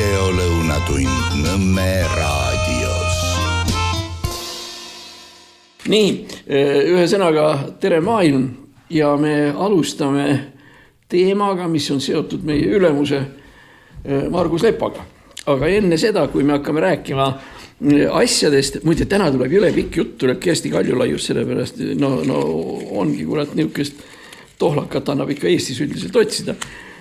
videolõunatund Nõmme raadios. Nii, ühesõnaga tere maailm ja me alustame teemaga, mis on seotud meie ülemuse Margus Lepaga. Aga enne seda, kui me hakkame rääkima asjadest, muide täna tuleb jõle pikk jutt, tuleb Kersti Kaljulaiust, sellepärast no ongi kurat niukest tohlakat annab ikka Eestis üldiselt otsida.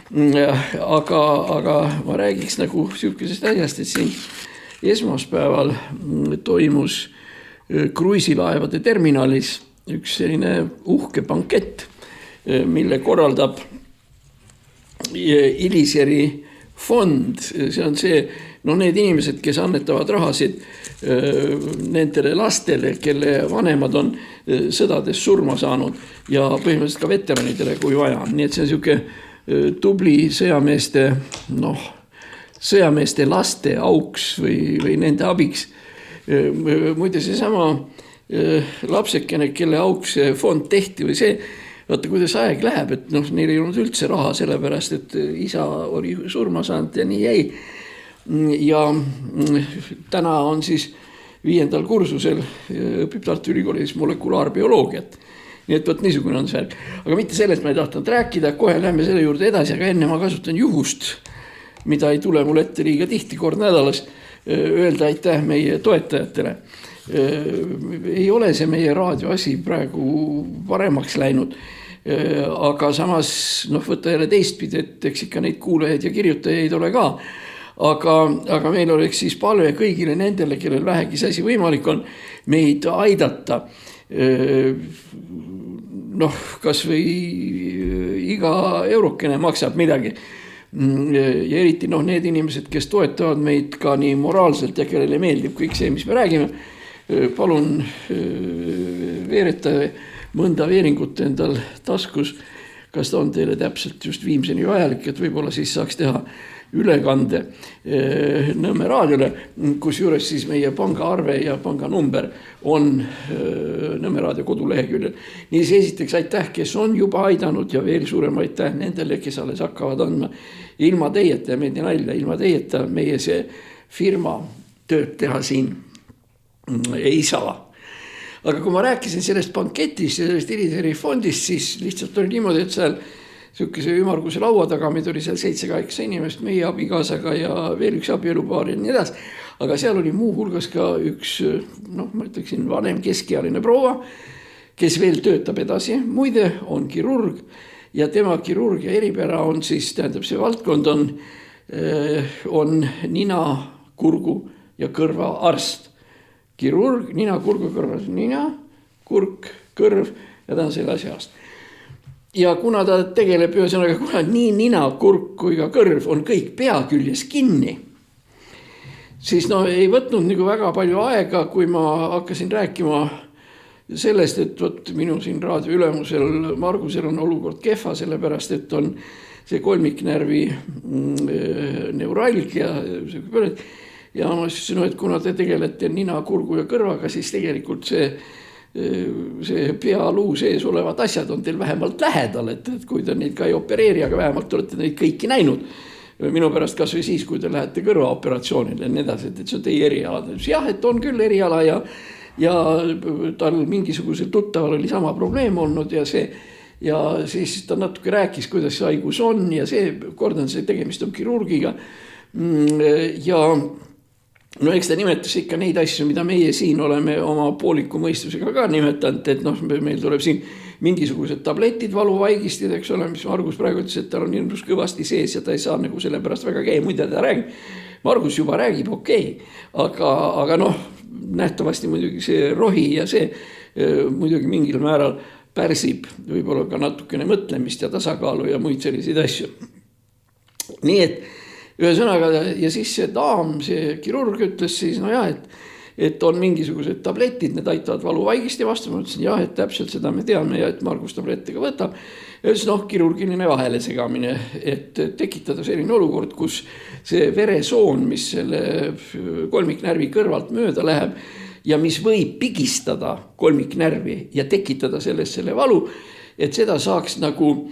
Aga ma räägiks nagu siukesest asjast, et siin esmaspäeval toimus kruiisilaevade terminalis üks selline uhke bankett, mille korraldab Iliseri fond. See on see, need inimesed, kes annetavad rahasid nendele lastele, kelle vanemad on sõdades surma saanud ja põhimõtteliselt ka veteranidele, kui vaja. Nii et see on siuke tubli sõjameeste laste auks või nende abiks. Muide see sama lapsekene, kelle auks see fond tehti või see, vaata kuidas aeg läheb, et neil ei olnud üldse raha sellepärast, et isa oli surma saanud ja nii jäi. Ja täna on siis 5. kursusel, õpib Tartu Ülikoolis molekulaarbioloogiat. Nii et võt niisugune on see. Aga mitte sellest ma ei tahtnud rääkida, kohe lähme selle juurde edasi, aga enne ma kasutan juhust, mida ei tule mul ette liiga tihti kord nädalas, öelda aitäh meie toetajatele. Ei ole see meie raadioasi praegu paremaks läinud, aga samas võtta jälle teistpidi, et eks ikka neid kuulajaid ja kirjutajaid ole ka. Aga meil oleks siis palve kõigile nendele, kellel vähegi see asi võimalik on, meid aidata. Kas või iga eurokene maksab midagi. Ja eriti need inimesed, kes toetavad meid ka nii moraalselt ja kellele meeldib kõik see, mis me räägime, palun veereta mõnda veeringut endal taskus, kas ta on teile täpselt just viimseni vajalik, et võib-olla siis saaks teha ülekande Nõmme raadiole, kus juures siis meie pangaarve ja panganumber on Nõmme raadio koduleheküljel. Nii see esiteks aitäh, kes on juba aidanud ja veel suurem aitäh nendele, kes alles hakkavad andma. Ilma teieta, meeldi nalja, ilma teieta meie see firma tööd teha siin ei saa. Aga kui ma rääkisin sellest banketist ja sellest Iliseri fondist, siis lihtsalt oli niimoodi, et seal siukese ümarguse laua taga, meid oli seal 7-8 inimest, meie abikaasaga ja veel üks abielupaar ja nii edasi. Aga seal oli muu hulgas ka üks, ma ütleksin, vanem keskealine proua, kes veel töötab edasi. Muide on kirurg ja tema kirurgia eripära on siis, tähendab see valdkond on nina, kurgu ja kõrva arst. Kirurg, nina, kurgu, kõrva, nina, kurk, kõrv ja ta on selle asja arst. Ja kuna ta tegeleb ühesõnaga, kuna nii nina, kurk kui ka kõrv on kõik pea küljes kinni, siis ei võtnud nagu väga palju aega, kui ma hakkasin rääkima sellest, et minu siin raadio ülemusel Margusel on olukord kehva, sellepärast, et on see kolmiknärvi neuralgia. Ja ma ütlesin, et kuna te tegelete nina, kurgu ja kõrvaga, siis tegelikult see pealuu sees olevad asjad on teil vähemalt lähedal, et kui te neid ka ei opereeri, aga vähemalt olete neid kõiki näinud. Minu pärast kas või siis, kui te lähete kõrvaoperatsioonile ja nii edasi, et see on teie eriala. Jah, et on küll eriala ja tal mingisugusel tuttaval oli sama probleem olnud ja siis ta natuke rääkis, kuidas see haigus on ja see, kordan, see tegemist on kirurgiga ja eks ta nimetas ikka neid asju, mida meie siin oleme oma pooliku mõistusega ka nimetanud, et meil tuleb siin mingisugused tabletid valuvaigistid, eks ole, mis Margus praegu ütles, et tal on hirmus kõvasti sees ja ta ei saa nagu selle pärast väga käia, muide ta räägib. Margus juba räägib, okei. Aga nähtavasti muidugi see rohi ja see muidugi mingil määral pärsib võib-olla ka natukene mõtlemist ja tasakaalu ja muid selliseid asju. Nii et ühesõnaga, ja siis see daam, see kirurg ütles siis, et on mingisugused tabletid, need aitavad valuvaigisti vastu. Ma ütlesin, et täpselt seda me teame ja et Margus tablettiga võtab. Ja ütles, kirurgiline vahele segamine, et tekitada selline olukord, kus see veresoon, mis selle kolmiknärvi kõrvalt mööda läheb ja mis võib pigistada kolmiknärvi ja tekitada selle valu, et seda saaks nagu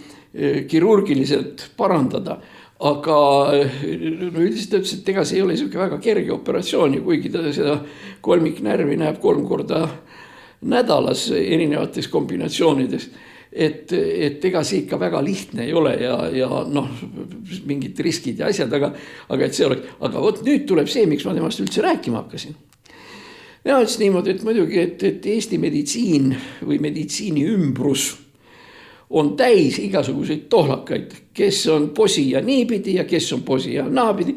kirurgiliselt parandada. aga no üldiselt ta ütles, et ega see ei ole niisugune väga kerge operatsioon ja kuigi ta seda kolmiknärvi näeb 3 korda nädalas erinevates kombinatsioonides, et ega see ikka väga lihtne ei ole ja noh, mingid riskid ja asjad, aga et see oleks, aga vot nüüd tuleb see, miks ma temast üldse rääkima hakkasin. Ja ütles niimoodi, et muidugi, et Eesti meditsiin või meditsiini ümbrus on täis igasuguseid tohlakaid, kes on posi ja niipidi ja kes on posi ja naapidi,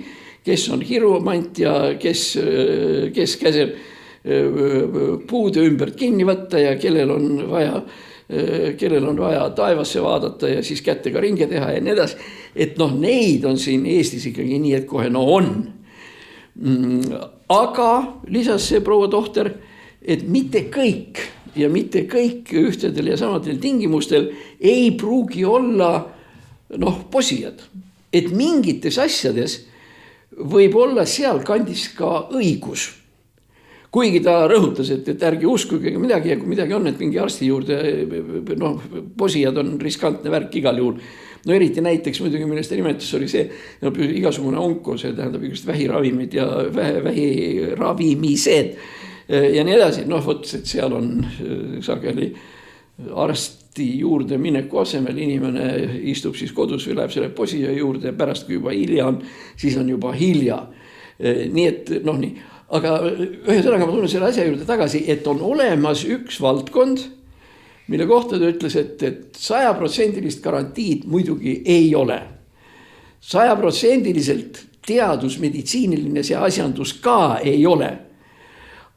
kes on hirumant ja kes käseb puude ümbert kinni võtta ja kellel on vaja taevasse vaadata ja siis kättega ringe teha ja nii edasi. Et noh, neid on siin Eestis ikkagi nii, et kohe no on. Aga lisas see proua tohter, et mitte kõik ja mitte kõik ühtedel ja samadel tingimustel ei pruugi olla noh, posijad. Et mingites asjades võib olla seal kandis ka õigus. Kuigi ta rõhutas, et ärge uskuge midagi ja kui midagi on, et mingi arsti juurde, noh, posijad on riskantne värk igal juhul. No eriti näiteks muidugi, millest ta nimetus oli see, no, igasugune onko, see tähendab igast vähiravimid ja vähiravimised ja nii edasi. Noh, vot, et seal on sageli arsti juurde mineku asemel inimene istub siis kodus või läheb selle posija juurde ja pärast, kui juba hilja on, siis on juba hilja. Nii et, noh nii. Aga ühesõnaga ma tulen selle asja juurde tagasi, et on olemas üks valdkond, mille kohta ta ütles, et 100% garantiid muidugi ei ole. 100% teadusmeditsiiniline see asjandus ka ei ole.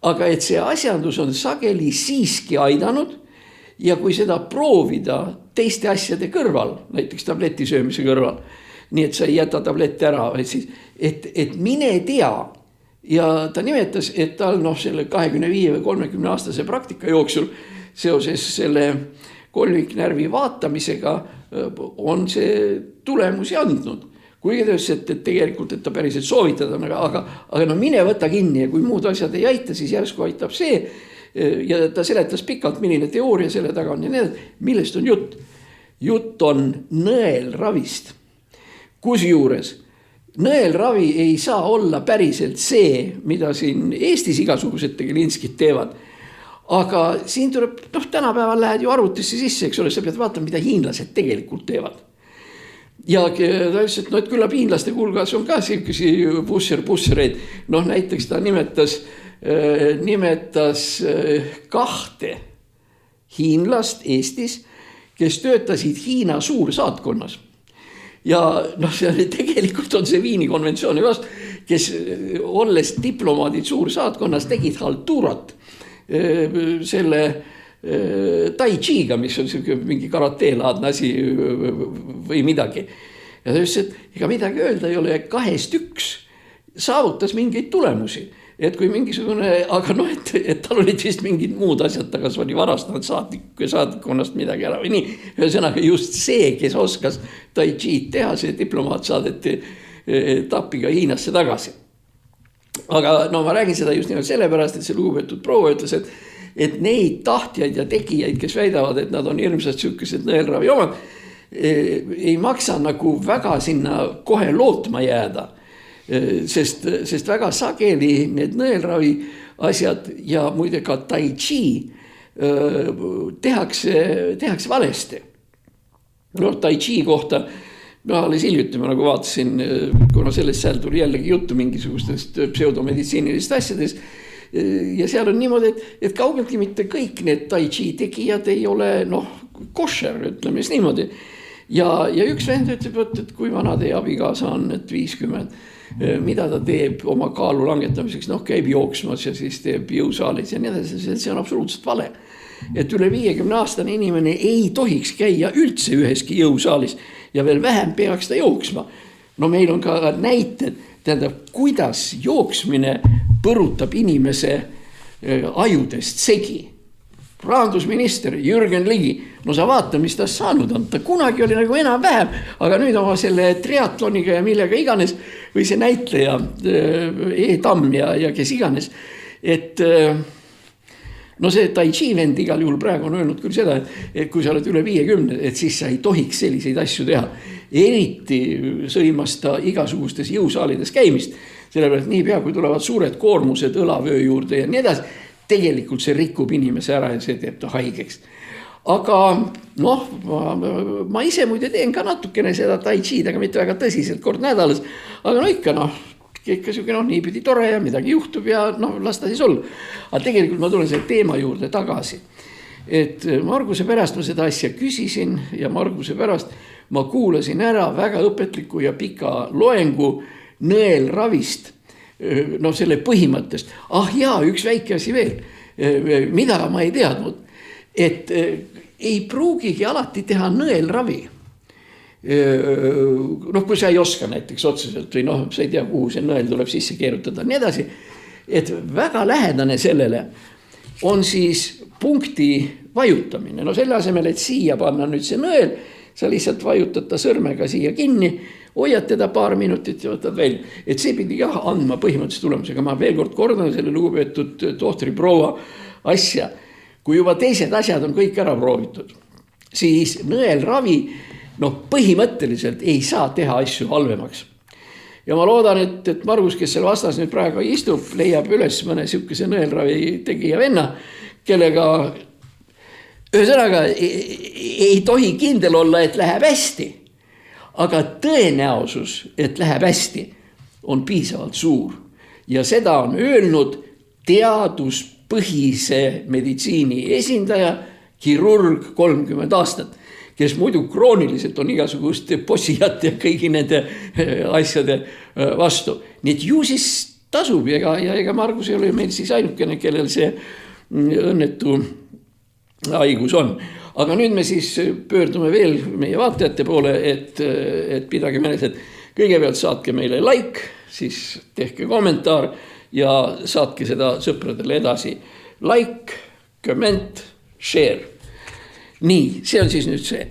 Aga et see asjandus on sageli siiski aidanud ja kui seda proovida teiste asjade kõrval, näiteks tableti söömise kõrval, nii et sa ei jäta tableti ära, et mine tea. Ja ta nimetas, et tal selle 25 või 30 aastase praktika jooksul seoses selle kolmiknärvi vaatamisega on see tulemusi andnud. Kuigi ta ütles, et tegelikult, et ta päriselt soovitada, aga no mine võta kinni ja kui muud asjad ei aita, siis järsku aitab see. Ja ta seletas pikalt, milline teooria selle taga on ja need, millest on jutt. Jutt on nõelravist. Kusjuures nõelravi ei saa olla päriselt see, mida siin Eestis igasugused tegelinskid teevad. Aga siin tuleb, tänapäeval lähed ju arvutisse sisse, eks ole, sa pead vaatama, mida hiinlased tegelikult teevad. Ja ta ütles, et küllap hiinlaste hulgas on ka selkesi pussereid. Näiteks ta nimetas 2 hiinlast Eestis, kes töötasid Hiina suursaatkonnas. Ja tegelikult on see Viini konventsiooni vastu, kes olles diplomaadid suursaatkonnas tegid haltuurat selle tai chi'ga, mis on mingi karateelaadne asi või midagi. Ja ta ütles, et ega midagi öelda ei ole, 2 saavutas mingeid tulemusi. Et kui mingisugune, aga et tal olid vist mingid muud asjad, ta kas oli varastanud saatikkonnast midagi ära või nii. Ühesõnaga just see, kes oskas tai chi'd teha, see diplomaat saadeti tapiga Hiinasse tagasi. Aga ma räägin seda just nimelt sellepärast, et see lugupeetud proua ütles, et neid tahtjaid ja tegijaid, kes väidavad, et nad on hirmsad sükesed nõelravi omad, ei maksa nagu väga sinna kohe lootma jääda. Sest väga sageli need nõelravi asjad ja muide ka tai chi tehakse valesti. Tai chi kohta alles hiljuti ma nagu vaatasin, kuna sellest seal tuli jällegi juttu mingisugustest pseudomeditsiinilist asjadest ja seal on niimoodi, et kaugeltki mitte kõik need tai chi tegijad ei ole košer, ütleme siis niimoodi. Ja üks vend ütleb, et kui vana teie abikaasa on, et 50, mida ta teeb oma kaalu langetamiseks, käib jooksmas ja siis teeb jõusaalis ja nii edasi, see on absoluutselt vale. Et üle 50-aastane inimene ei tohiks käia üldse üheski jõusaalis ja veel vähem peaks ta jooksma. Meil on ka näited, tähendab, kuidas jooksmine põrutab inimese ajudest segi. Rahandusminister Jürgen Ligi, sa vaata, mis ta saanud on. Ta kunagi oli nagu enam vähem, aga nüüd oma selle triatloniga ja millega iganes, või see näitleja E-Tamm ja kes iganes, et no see Tai Chi vend igal juhul praegu on öelnud küll seda, et kui sa oled üle 50, et siis sa ei tohiks selliseid asju teha. Eriti sõimas ta igasugustes jõusaalides käimist, sellepärast niipea kui tulevad suured koormused õlavöö juurde ja nii edasi, tegelikult see rikub inimese ära ja see teeb ta haigeks. Aga noh, ma ise muide teen ka natukene seda Tai Chi'd, aga mitte väga tõsiselt kord nädalas, aga no ikka siuke niipidi tore ja midagi juhtub ja las ta siis olla. Aga tegelikult ma tulen selle teema juurde tagasi. Et Marguse pärast ma seda asja küsisin ja Marguse pärast ma kuulasin ära väga õpetliku ja pika loengu nõelravist, selle põhimõttest. Üks väike asi veel, mida ma ei teadnud, et ei pruugigi alati teha nõelravi. Kui sa ei oska näiteks otseselt või sa ei tea, kuhu see nõel tuleb sisse keerutada, nii edasi, et väga lähedane sellele on siis punkti vajutamine. Selle asemel, et siia panna nüüd see nõel, sa lihtsalt vajutad ta sõrmega siia kinni, hoiad teda paar minutit ja võtad välja. Et see pidi andma põhimõtteliselt tulemusega. Ma veel kord kordan selle lugupeetud tohtri proua asja. Kui juba teised asjad on kõik ära proovitud, siis nõelravi põhimõtteliselt ei saa teha asju halvemaks. Ja ma loodan, et Margus, kes seal vastas nüüd praegu istub, leiab üles mõne siukese nõelravi tegija venna, kellega ühesõnaga ei tohi kindel olla, et läheb hästi. Aga tõenäosus, et läheb hästi, on piisavalt suur. Ja seda on öelnud teaduspõhise meditsiini esindaja, kirurg 30 aastat, kes muidu krooniliselt on igasuguste possijate ja kõigi nende asjade vastu. Nii et ju siis tasub ja ega Margus ei ole meil siis ainukene, kellel see õnnetu haigus on. Aga nüüd me siis pöördume veel meie vaatajate poole, et pidage meeles, et kõigepealt saatke meile like, siis tehke kommentaar ja saatke seda sõpradele edasi. Like, comment, share. Nii, see on siis nüüd see.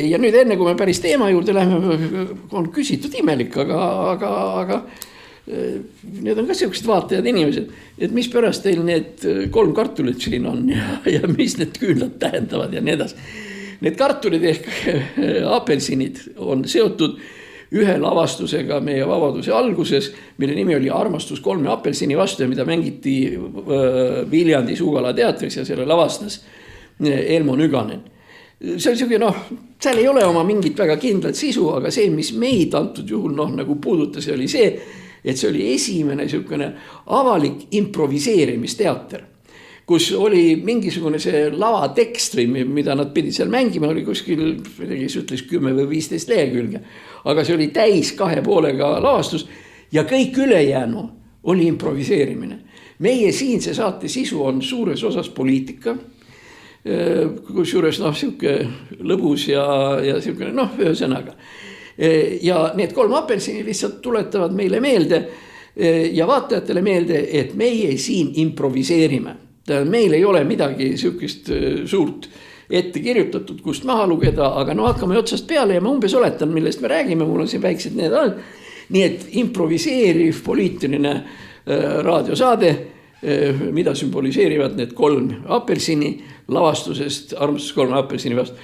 Ja nüüd enne, kui me päris teema juurde läheme, on küsitud imelik, aga need on ka sellised vaatajad inimesed, et mis pärast teil need 3 kartulit siin on ja mis need küünlad tähendavad ja nii edasi. Need kartulid ehk apelsinid on seotud ühe lavastusega meie vabaduse alguses, mille nimi oli Armastus 3 apelsini vastu ja mida mängiti Viljandi Suugala teatris ja selle lavastas Elmo Nüganen. See on selline, seal ei ole oma mingit väga kindlat sisu, aga see, mis meid antud juhul nagu puudutas, oli see, et see oli esimene selline avalik improviseerimisteater, kus oli mingisugune see lavatekst või mida nad pidid seal mängima, oli kuskil, kes ütles 10 või 15 lehekülge, aga see oli täis 2,5 lavastus ja kõik ülejäänu oli improviseerimine. Meie siinse saate sisu on suures osas poliitika, kus juures siuke lõbus ja siuke ühesõnaga. Ja need 3 apelsini lihtsalt tuletavad meile meelde ja vaatajatele meelde, et meie siin improviseerime. Meil ei ole midagi siukest suurt ette kirjutatud, kust maha lugeda, aga hakkame otsast peale ja ma umbes oletan, millest me räägime, mul on siin väiksed need all. Nii et improviseeriv poliitiline raadiosaade, mida sümboliseerivad need 3 apelsini lavastusest, Armastus 3 apelsini vastu.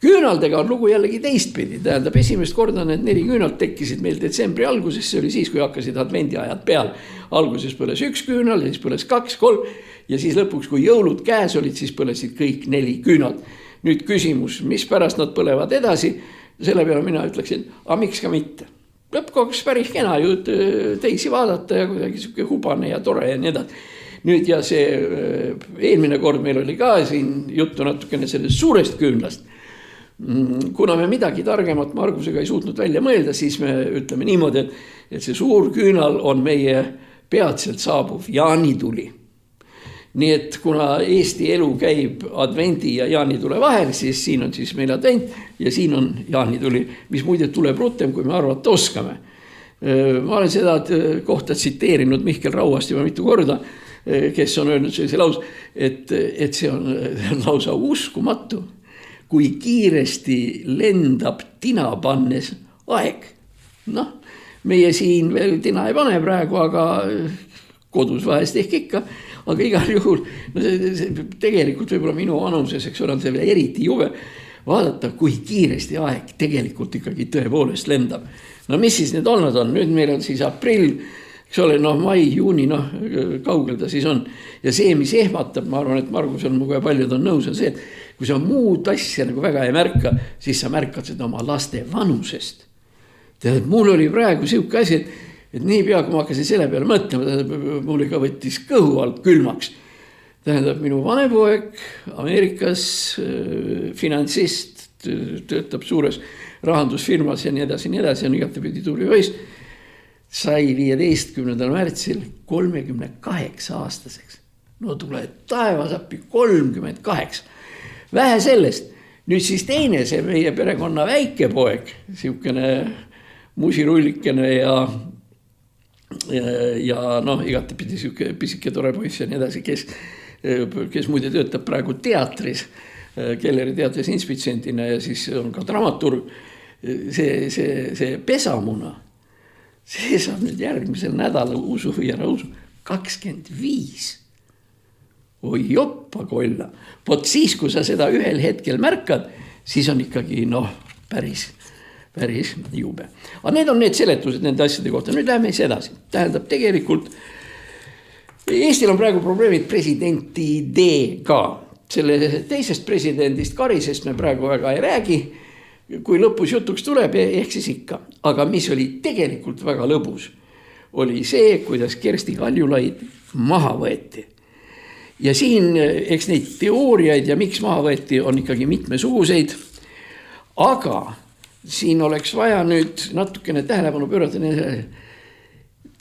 Küünaldega on lugu jällegi teistpidi, tähendab esimest korda need 4 küünalt tekkisid meil detsembri alguses, see oli siis, kui hakkasid advendiajad peal. Alguses põles 1 küünal, siis põles 2, 3 ja siis lõpuks, kui jõulud käes olid, siis põlesid kõik 4 küünalt. Nüüd küsimus, mis pärast nad põlevad edasi, selle peale mina ütleksin, miks ka mitte. Lõppkoks päris kena ju teisi vaadata ja kuidagi siuke hubane ja tore ja nii edasi. Nüüd ja see eelmine kord meil oli ka siin juttu natukene sellest suurest küünlast. Kuna me midagi targemat Margusega ei suutnud välja mõelda, siis me ütleme niimoodi, et see suur küünal on meie peatselt saabuv jaanituli. Nii et kuna Eesti elu käib advendi ja jaanitule vahel, siis siin on siis meil advent ja siin on jaanituli, mis muide tuleb rutem, kui me arvata oskame. Ma olen seda kohta tsiteerinud Mihkel Rauast juba mitu korda, kes on öelnud sellise laus, et see on lausa uskumatu, kui kiiresti lendab tina pannes aeg. Meie siin veel tina ei pane praegu, aga kodus vahest ehk ikka. aga igal juhul, no see tegelikult võib-olla minu vanuses, eks ole, on see veel eriti jube vaadata, kui kiiresti aeg tegelikult ikkagi tõepoolest lendab. No mis siis nüüd olnud on? Nüüd meil on siis aprill, eks ole, mai, juuni, kaugel ta siis on. Ja see, mis ehmatab, ma arvan, et Margus on muga paljud on nõus, on see, et kui sa muud asja nagu väga ei märka, siis sa märkad seda oma laste vanusest. Tead, mul oli praegu siuke asi, et niipea, kui ma hakkasin selle peale mõtlema, mul ka võttis kõhu alt külmaks. Tähendab, minu vanepoeg Ameerikas, finantsist, töötab suures rahandusfirmas ja nii edasi, on igatepidi tubli poiss, sai 15. märtsil 38 aastaseks. No tule taevasappi 38. Vähe sellest. Nüüd siis teine, see meie perekonna väike poeg, siukene musirullikene ja igatepidi siuke pisike tore poiss ja nii edasi, kes muide töötab praegu teatris, Kelleri teatris inspitsendina ja siis on ka dramaturg. See pesamuna, see saab nüüd järgmisel nädalal usu või ära usu 25. Oi joppa kolla. Vot siis, kui sa seda ühel hetkel märkad, siis on ikkagi päris jube. Aga need on need seletused nende asjade kohta. Nüüd läheme edasi. Tähendab, tegelikult Eestil on praegu probleemid presidentidega. Selle teisest presidendist Karisest me praegu väga ei räägi. Kui lõpus jutuks tuleb, ehk siis ikka. Aga mis oli tegelikult väga lõbus, oli see, kuidas Kersti Kaljulaid maha võeti. Ja siin, eks neid teooriaid ja miks maha võeti on ikkagi mitmesuguseid, aga siin oleks vaja nüüd natukene tähelepanu pöörata.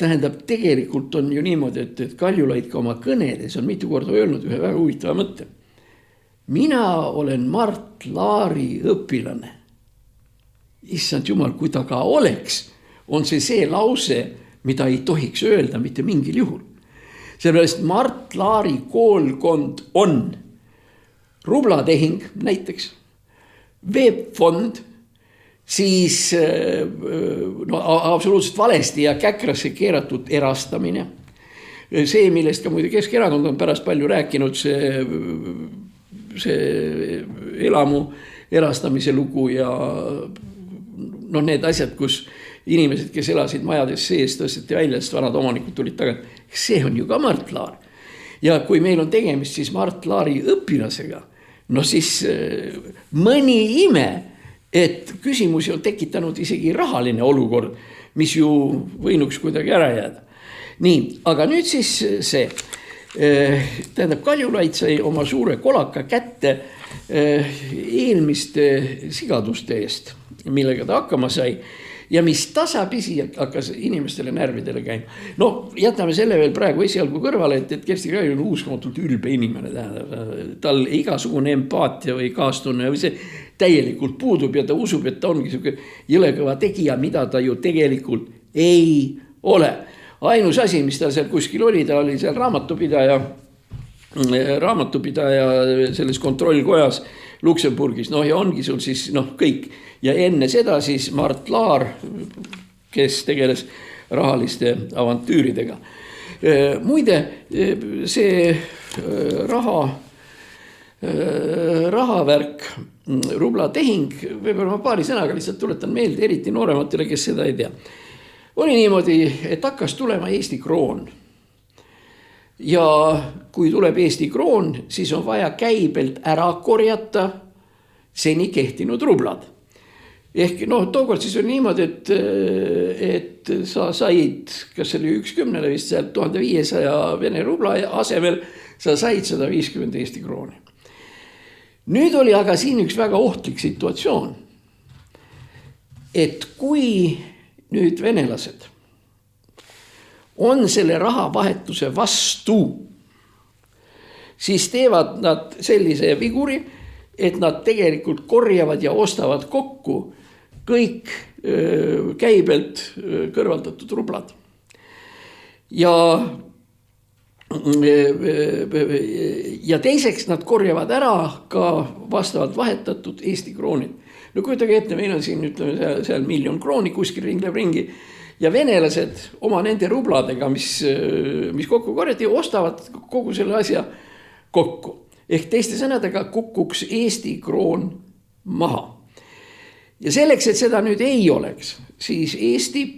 Tähendab, tegelikult on ju niimoodi, et Kaljulaid ka oma kõnedes on mitu korda öelnud ühe väga huvitava mõtte. Mina olen Mart Laari õpilane. Issand jumal, kui ta ka oleks, on see lause, mida ei tohiks öelda mitte mingil juhul. Sellepärast Mart Laari koolkond on rublatehing näiteks, veebfond, siis absoluutselt valesti ja käkrasse keeratud erastamine. See, millest ka muide Keskerakond on pärast palju rääkinud, see elamu erastamise lugu ja need asjad, kus inimesed, kes elasid majades sees, tõsteti välja, sest vanad omanikud tulid tagasi. See on ju ka Mart Laar. Ja kui meil on tegemist siis Mart Laari õpilasega, siis mõni ime, et küsimusi on tekitanud isegi rahaline olukord, mis ju võinuks kuidagi ära jääda. Nii, aga nüüd siis see. Tähendab, Kaljulaid sai oma suure kolaka kätte eelmiste sigaduste eest, millega ta hakkama sai. Ja mis tasapisi hakkas inimestele närvidele käima. Jätame selle veel praegu esialgu kõrvale, et Kersti Kaljulaid on uskumatult ülbe inimene. Tal igasugune empaatia või kaastunne või see täielikult puudub ja ta usub, et ta ongi jõlekõva tegija, mida ta ju tegelikult ei ole. Ainus asi, mis ta seal kuskil oli, ta oli seal raamatupidaja selles kontrollkojas Luksemburgis, ja ongi sul siis kõik. Ja enne seda siis Mart Laar, kes tegeles rahaliste avantüüridega. Muide, see rahavärk, rublatehing, võib-olla ma paari sõnaga lihtsalt tuletan meelde, eriti noorematele, kes seda ei tea. Oli niimoodi, et hakkas tulema Eesti kroon. Ja kui tuleb Eesti kroon, siis on vaja käibelt ära korjata seni kehtinud rublad. Ehk tookord siis oli niimoodi, et sa said, kas see oli 1/10 vist sealt 1500 Vene rubla asemel, sa said 150 Eesti krooni. Nüüd oli aga siin üks väga ohtlik situatsioon, et kui nüüd venelased on selle rahavahetuse vastu, siis teevad nad sellise viguri, et nad tegelikult korjavad ja ostavad kokku kõik käibelt kõrvaldatud rublad. Ja teiseks nad korjavad ära ka vastavalt vahetatud Eesti kroonid. Kujutage ette, meil on siin ütleme seal 1 000 000 krooni kuskil ringleb ringi ja venelased oma nende rubladega, mis kokku korjati, ostavad kogu selle asja kokku. Ehk teiste sõnadega kukuks Eesti kroon maha. Ja selleks, et seda nüüd ei oleks, siis Eesti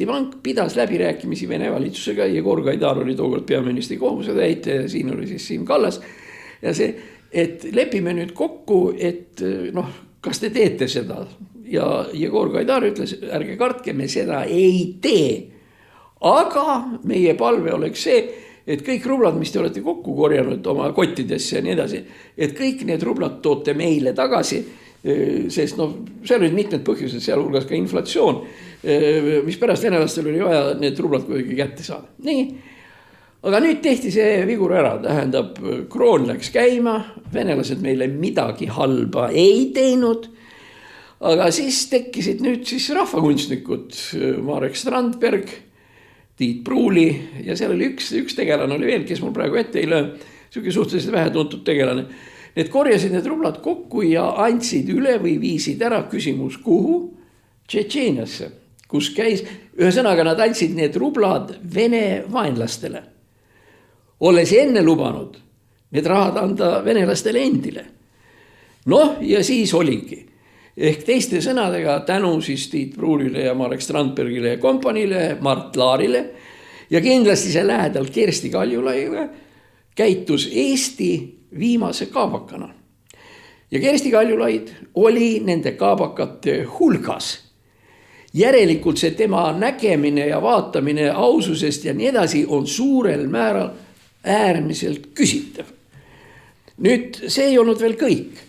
Pank pidas läbirääkimisi Vene valitsusega. Jegor Gaidar oli tookord peaministri kohusetäitja ja siin oli siis Siim Kallas. Ja see, et lepime nüüd kokku, et kas te teete seda? Ja Jegor Gaidar ütles, ärge kartke, me seda ei tee. Aga meie palve oleks see, et kõik rublad, mis te olete kokku korjanud oma kottidesse ja nii edasi, et kõik need rublad toote meile tagasi, sest seal olid mitmed põhjused, sealhulgas ka inflatsioon, mis pärast venelastel oli vaja need rublad kuidagi kätte saada. Nii, aga nüüd tehti see vigur ära, tähendab, kroon läks käima, venelased meile midagi halba ei teinud, aga siis tekkisid nüüd siis rahvakunstnikud, Marek Strandberg, Tiit Pruuli ja seal oli üks tegelane oli veel, kes mul praegu ette ei löö, selline suhteliselt vähe tuntud tegelane. Need korjasid need rublad kokku ja andsid üle või viisid ära küsimus kuhu? Tšetšeeniasse, kus käis, ühesõnaga nad andsid need rublad Vene vaenlastele. Olles enne lubanud need rahad anda venelastele endile. Ja siis oligi. Ehk teiste sõnadega tänu siis Tiit Pruulile ja Marek Strandbergile ja kompaniile, Mart Laarile ja kindlasti see lähedal Kersti Kaljulaiga käitus Eesti viimase kaabakana. Ja Kersti Kaljulaid oli nende kaabakate hulgas. Järelikult see tema nägemine ja vaatamine aususest ja nii edasi on suurel määral äärmiselt küsitav. Nüüd see ei olnud veel kõik.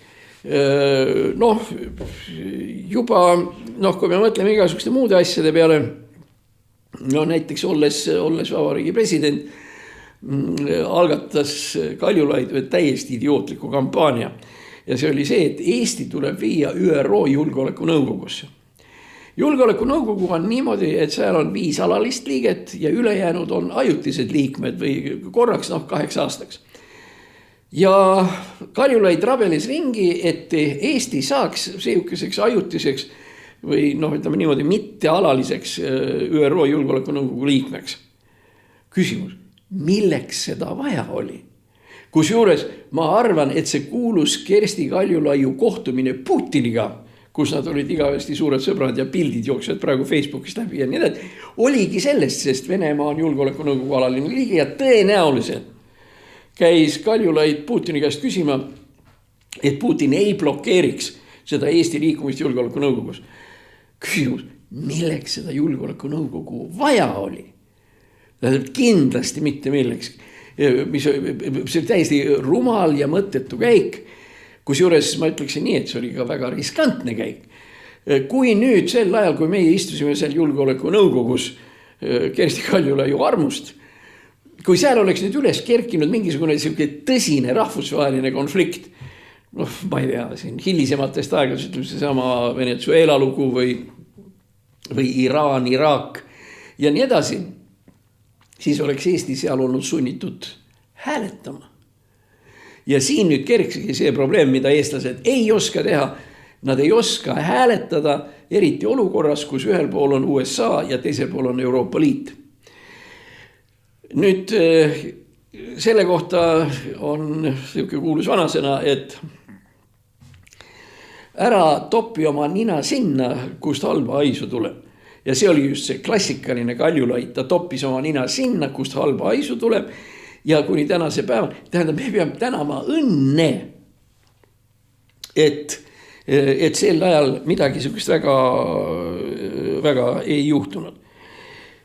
Juba, kui me mõtleme igasuguste muude asjade peale, näiteks olles vabariigi president, algatas Kaljulaid täiesti idiootliku kampaania. Ja see oli see, et Eesti tuleb viia ÜRO julgeolekunõukogusse. Julgeolekunõukogu on niimoodi, et seal on 5 alalist liiget ja ülejäänud on ajutised liikmed või korraks 8 aastaks. Ja Kaljulaid rabelis ringi, et Eesti saaks seukeseks ajutiseks või ütleme niimoodi mittealaliseks ÜRO julgeolekunõukogu liikmeks. Küsimus, milleks seda vaja oli? Kusjuures ma arvan, et see kuulus Kersti Kaljulaiu kohtumine Putiniga, kus nad olid igavesti suured sõbrad ja pildid jooksvad praegu Facebookis läbi ja nii edasi, oligi sellest, sest Venemaa on julgeolekunõukogu alaline liige ja tõenäoliselt käis Kaljulaid Putini käest küsima, et Putin ei blokeeriks seda Eesti liikumist julgeolekunõukogus. Küsimus, milleks seda julgeolekunõukogu vaja oli? Kindlasti mitte milleks. See oli täiesti rumal ja mõttetu käik, kusjuures ma ütleksin nii, et see oli ka väga riskantne käik. Kui nüüd sel ajal, kui meie istusime seal julgeolekunõukogus Kersti Kaljulaiu armust, kui seal oleks nüüd üles kerkinud mingisugune tõsine rahvusvaheline konflikt, ma ei tea, siin hilisematest aegadest ütleme seesama Venezuela lugu või Iraan, Iraak ja nii edasi, siis oleks Eesti seal olnud sunnitud hääletama. Ja siin nüüd kerksigi see probleem, mida eestlased ei oska teha. Nad ei oska hääletada, eriti olukorras, kus ühel pool on USA ja teisel pool on Euroopa Liit. Nüüd selle kohta on selline kuulus vanasõna, et ära topi oma nina sinna, kust halba haisu tuleb. Ja see oli just see klassikaline Kaljulaid, ta toppis oma nina sinna, kust halba haisu tuleb. Ja kuni tänase päeva, tähendab, me peame tänama õnne, et sel ajal midagi sellist väga ei juhtunud.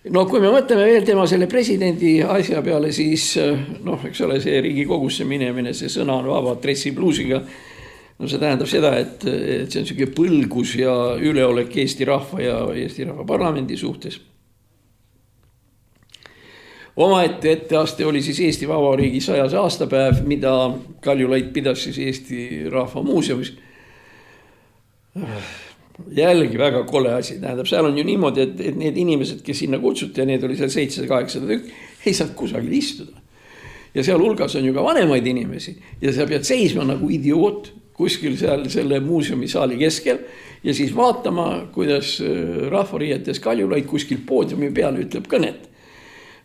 Kui me mõtleme veel tema selle presidendi asja peale, siis eks ole see Riigikogusse minemine, see sõna on vaba dressibluusiga. See tähendab seda, et see on selline põlgus ja üleolek Eesti rahva ja Eesti rahva parlamendi suhtes. Omaette etteaste oli siis Eesti Vabariigi 100. aastapäev, mida Kaljulaid pidas siis Eesti Rahva Muuseumis. Jällegi väga kole asi, tähendab, seal on ju niimoodi, et need inimesed, kes sinna kutsuti ja need oli seal 700-800 ei saanud kusagil istuda. Ja seal hulgas on ju ka vanemaid inimesi ja sa pead seisma nagu idioot kuskil seal selle muuseumisaali keskel ja siis vaatama, kuidas rahvariietes Kaljulaid kuskil poodiumi peal ütleb kõnet.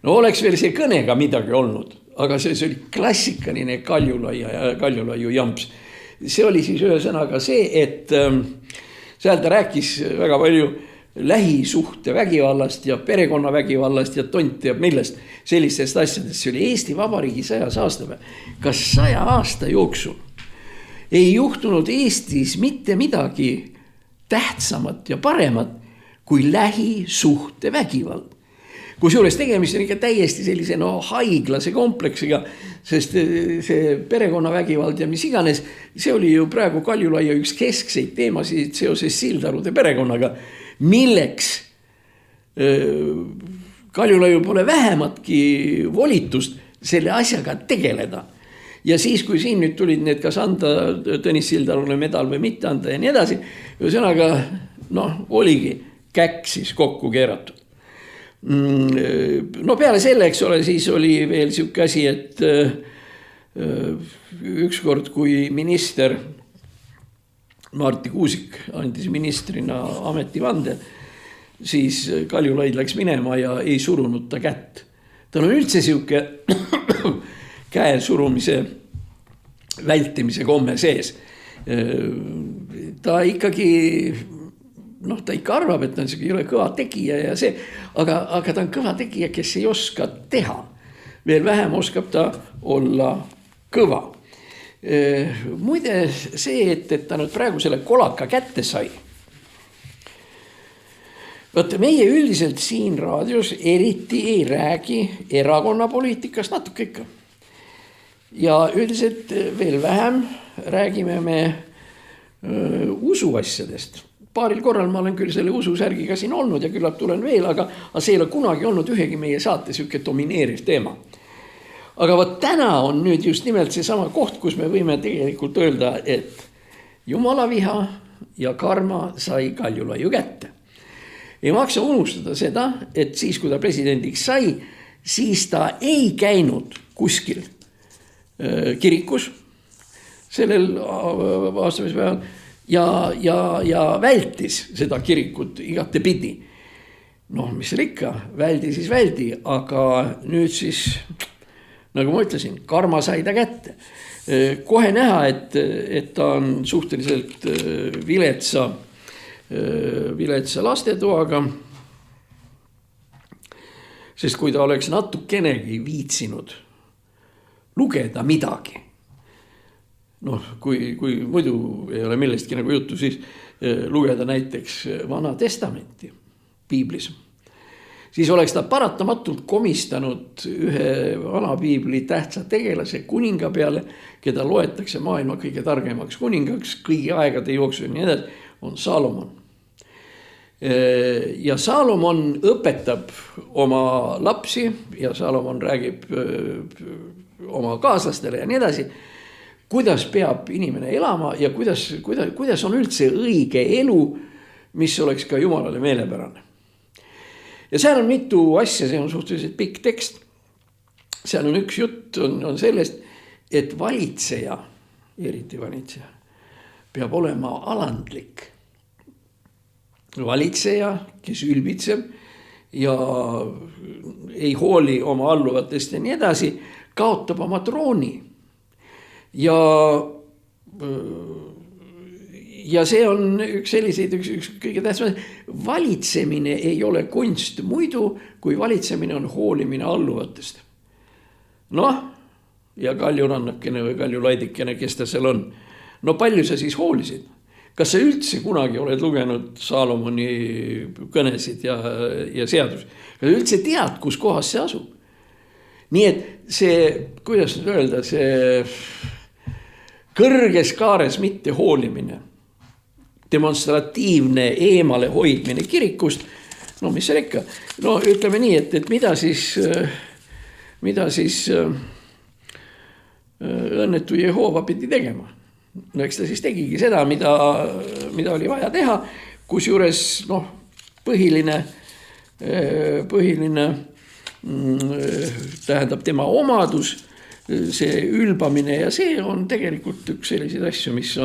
No oleks veel see kõnega midagi olnud, aga see oli klassikaline Kaljulaiu jamps. See oli siis ühesõnaga see, et seal ta rääkis väga palju lähisuhte vägivallast ja perekonna vägivallast ja tont ja millest sellistest asjadest. See oli Eesti Vabariigi 100 aastapäev. Kas 100 aasta jooksul ei juhtunud Eestis mitte midagi tähtsamat ja paremat kui lähisuhte vägivald? Kusjuures tegemist on ikka täiesti sellise haiglase kompleksiga, sest see perekonnavägivald ja mis iganes, see oli ju praegu Kaljulaia üks keskseid teemasid seoses Sildarude perekonnaga, milleks Kaljulaiu pole vähematki volitust selle asjaga tegeleda. Ja siis, kui siin nüüd tulid need, kas anda Tõnis Sildarule medal või mitte anda ja nii edasi, ühesõnaga, oligi käkk siis kokku keeratud. No peale selle, eks ole, siis oli veel siuke asi, et ükskord, kui minister Martti Kuusik andis ministrina ametivande, siis Kaljulaid läks minema ja ei surunud ta kätt. Tal on üldse siuke käe surumise vältimise komme sees. Ta ikkagi ta ikka arvab, et ta ei ole kõva tegija ja see, aga ta on kõva tegija, kes ei oska teha. Veel vähem oskab ta olla kõva. Muide see, et ta nüüd praegu selle kolaka kätte sai. Vaata, meie üldiselt siin raadios eriti ei räägi erakonnapoliitikast, natuke ikka. Ja üldiselt veel vähem räägime me usuasjadest. Paaril korral ma olen küll selle ususärgiga siin olnud ja küllap tulen veel, aga see ei ole kunagi olnud ühegi meie saate siuke domineeriv teema. Aga täna on nüüd just nimelt see sama koht, kus me võime tegelikult öelda, et jumalaviha ja karma sai Kaljulaiu kätte. Ei maksa unustada seda, et siis, kui ta presidendiks sai, siis ta ei käinud kuskil kirikus sellel aastamispäeval ja vältis seda kirikut igate pidi. Mis seal ikka, väldi siis väldi, aga nüüd siis, nagu ma ütlesin, karma sai ta kätte. Kohe näha, et ta on suhteliselt viletsa lastetoaga, sest kui ta oleks natukenegi viitsinud lugeda midagi, kui muidu ei ole millestki nagu juttu, siis lugeda näiteks Vana Testamenti piiblis, siis oleks ta paratamatult komistanud ühe vana piibli tähtsa tegelase kuninga peale, keda loetakse maailma kõige targemaks kuningaks, kõigi aegade jooksul ja nii edasi, on Salomon. Ja Salomon õpetab oma lapsi ja Salomon räägib oma kaaslastele ja nii edasi, kuidas peab inimene elama ja kuidas on üldse õige elu, mis oleks ka Jumalale meelepärane. Ja seal on mitu asja, see on suhteliselt pikk tekst. Seal on üks jutt on sellest, et valitseja, eriti valitseja, peab olema alandlik. Valitseja, kes ülbitseb ja ei hooli oma alluvatest ja nii edasi, kaotab oma trooni. Ja see on üks selliseid, üks kõige tähtsam. Valitsemine ei ole kunst muidu, kui valitsemine on hoolimine alluvatest. Ja Kaljurannakene või Kaljulaidikene, kes ta seal on. Palju sa siis hoolisid? Kas sa üldse kunagi oled lugenud Salomoni kõnesid ja seadus? Kas sa üldse tead, kus kohas see asub? Nii et see, kuidas nüüd öelda, see kõrges kaares mitte hoolimine, demonstratiivne eemale hoidmine kirikust, mis seal ikka, ütleme nii, et mida siis õnnetu Jehova pidi tegema. Eks ta siis tegigi seda, mida oli vaja teha, kusjuures põhiline tähendab tema omadus see ülbamine ja see on tegelikult üks selliseid asju, mis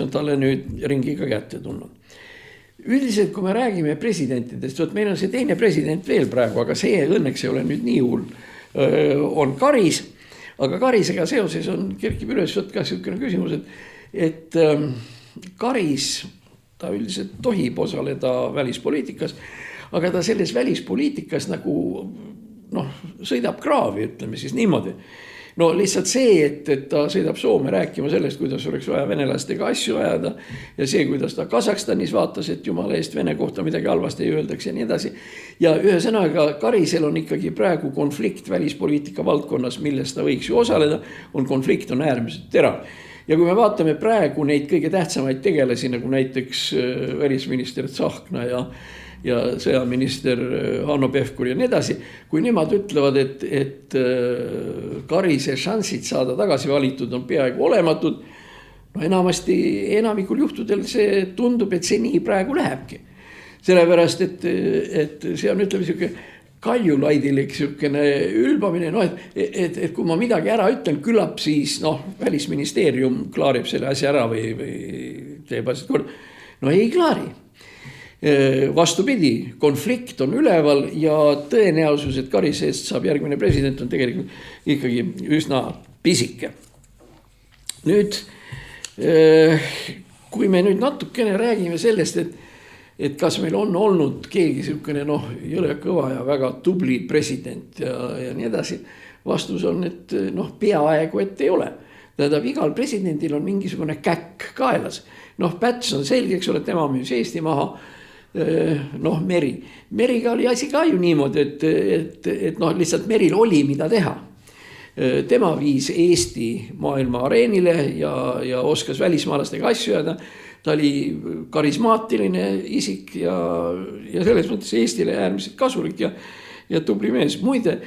on talle nüüd ringiga kätte tulnud. Üldiselt, kui me räägime presidentidest, meil on see teine president veel praegu, aga see õnneks ei ole nüüd nii hull, on Karis, aga Karisega seoses kerkib üles ka selline küsimus, et Karis, ta üldiselt tohib osaleda välispoliitikas, aga ta selles välispoliitikas nagu sõidab kraavi, ütleme siis niimoodi. No lihtsalt see, et ta sõidab Soome rääkima sellest, kuidas oleks vaja venelastega asju ajada ja see, kuidas ta Kasahstanis vaatas, et jumala eest Vene kohta midagi halvasti ei öeldaks ja nii edasi. Ja ühesõnaga Karisel on ikkagi praegu konflikt välispoliitika valdkonnas, milles ta võiks ju osaleda, konflikt on äärmiselt terav. Ja kui me vaatame praegu neid kõige tähtsamaid tegelasi, nagu näiteks välisminister Tsahkna ja sõjaminister Hanno Pevkur ja nii edasi, kui nemad ütlevad, et Karise šansid saada tagasi valitud on peaaegu olematud, enamikul juhtudel see tundub, et see nii praegu lähebki. Sellepärast, et see on ütleme selline Kaljulaidilik selline ülbamine, et kui ma midagi ära ütlen, küllap siis välisministeerium klaarib selle asja ära või teeb asjad korda. No ei klaari. Vastupidi, konflikt on üleval ja tõenäosus, et Karise eest saab järgmine president on tegelikult ikkagi üsna pisike. Nüüd, kui me nüüd natukene räägime sellest, et kas meil on olnud keegi selline jõle kõva ja väga tubli president ja nii edasi, vastus on, et peaaegu et ei ole. Tähendab, igal presidendil on mingisugune käkk kaelas. Päts on selge, eks ole, tema müüs Eesti maha. Meriga oli asi ka ju niimoodi, et lihtsalt Meril oli mida teha. Tema viis Eesti maailma areenile ja oskas välismaalastega asju jääda. Ta oli karismaatiline isik ja selles mõttes Eestile äärmiselt kasulik ja tubli mees. Muide,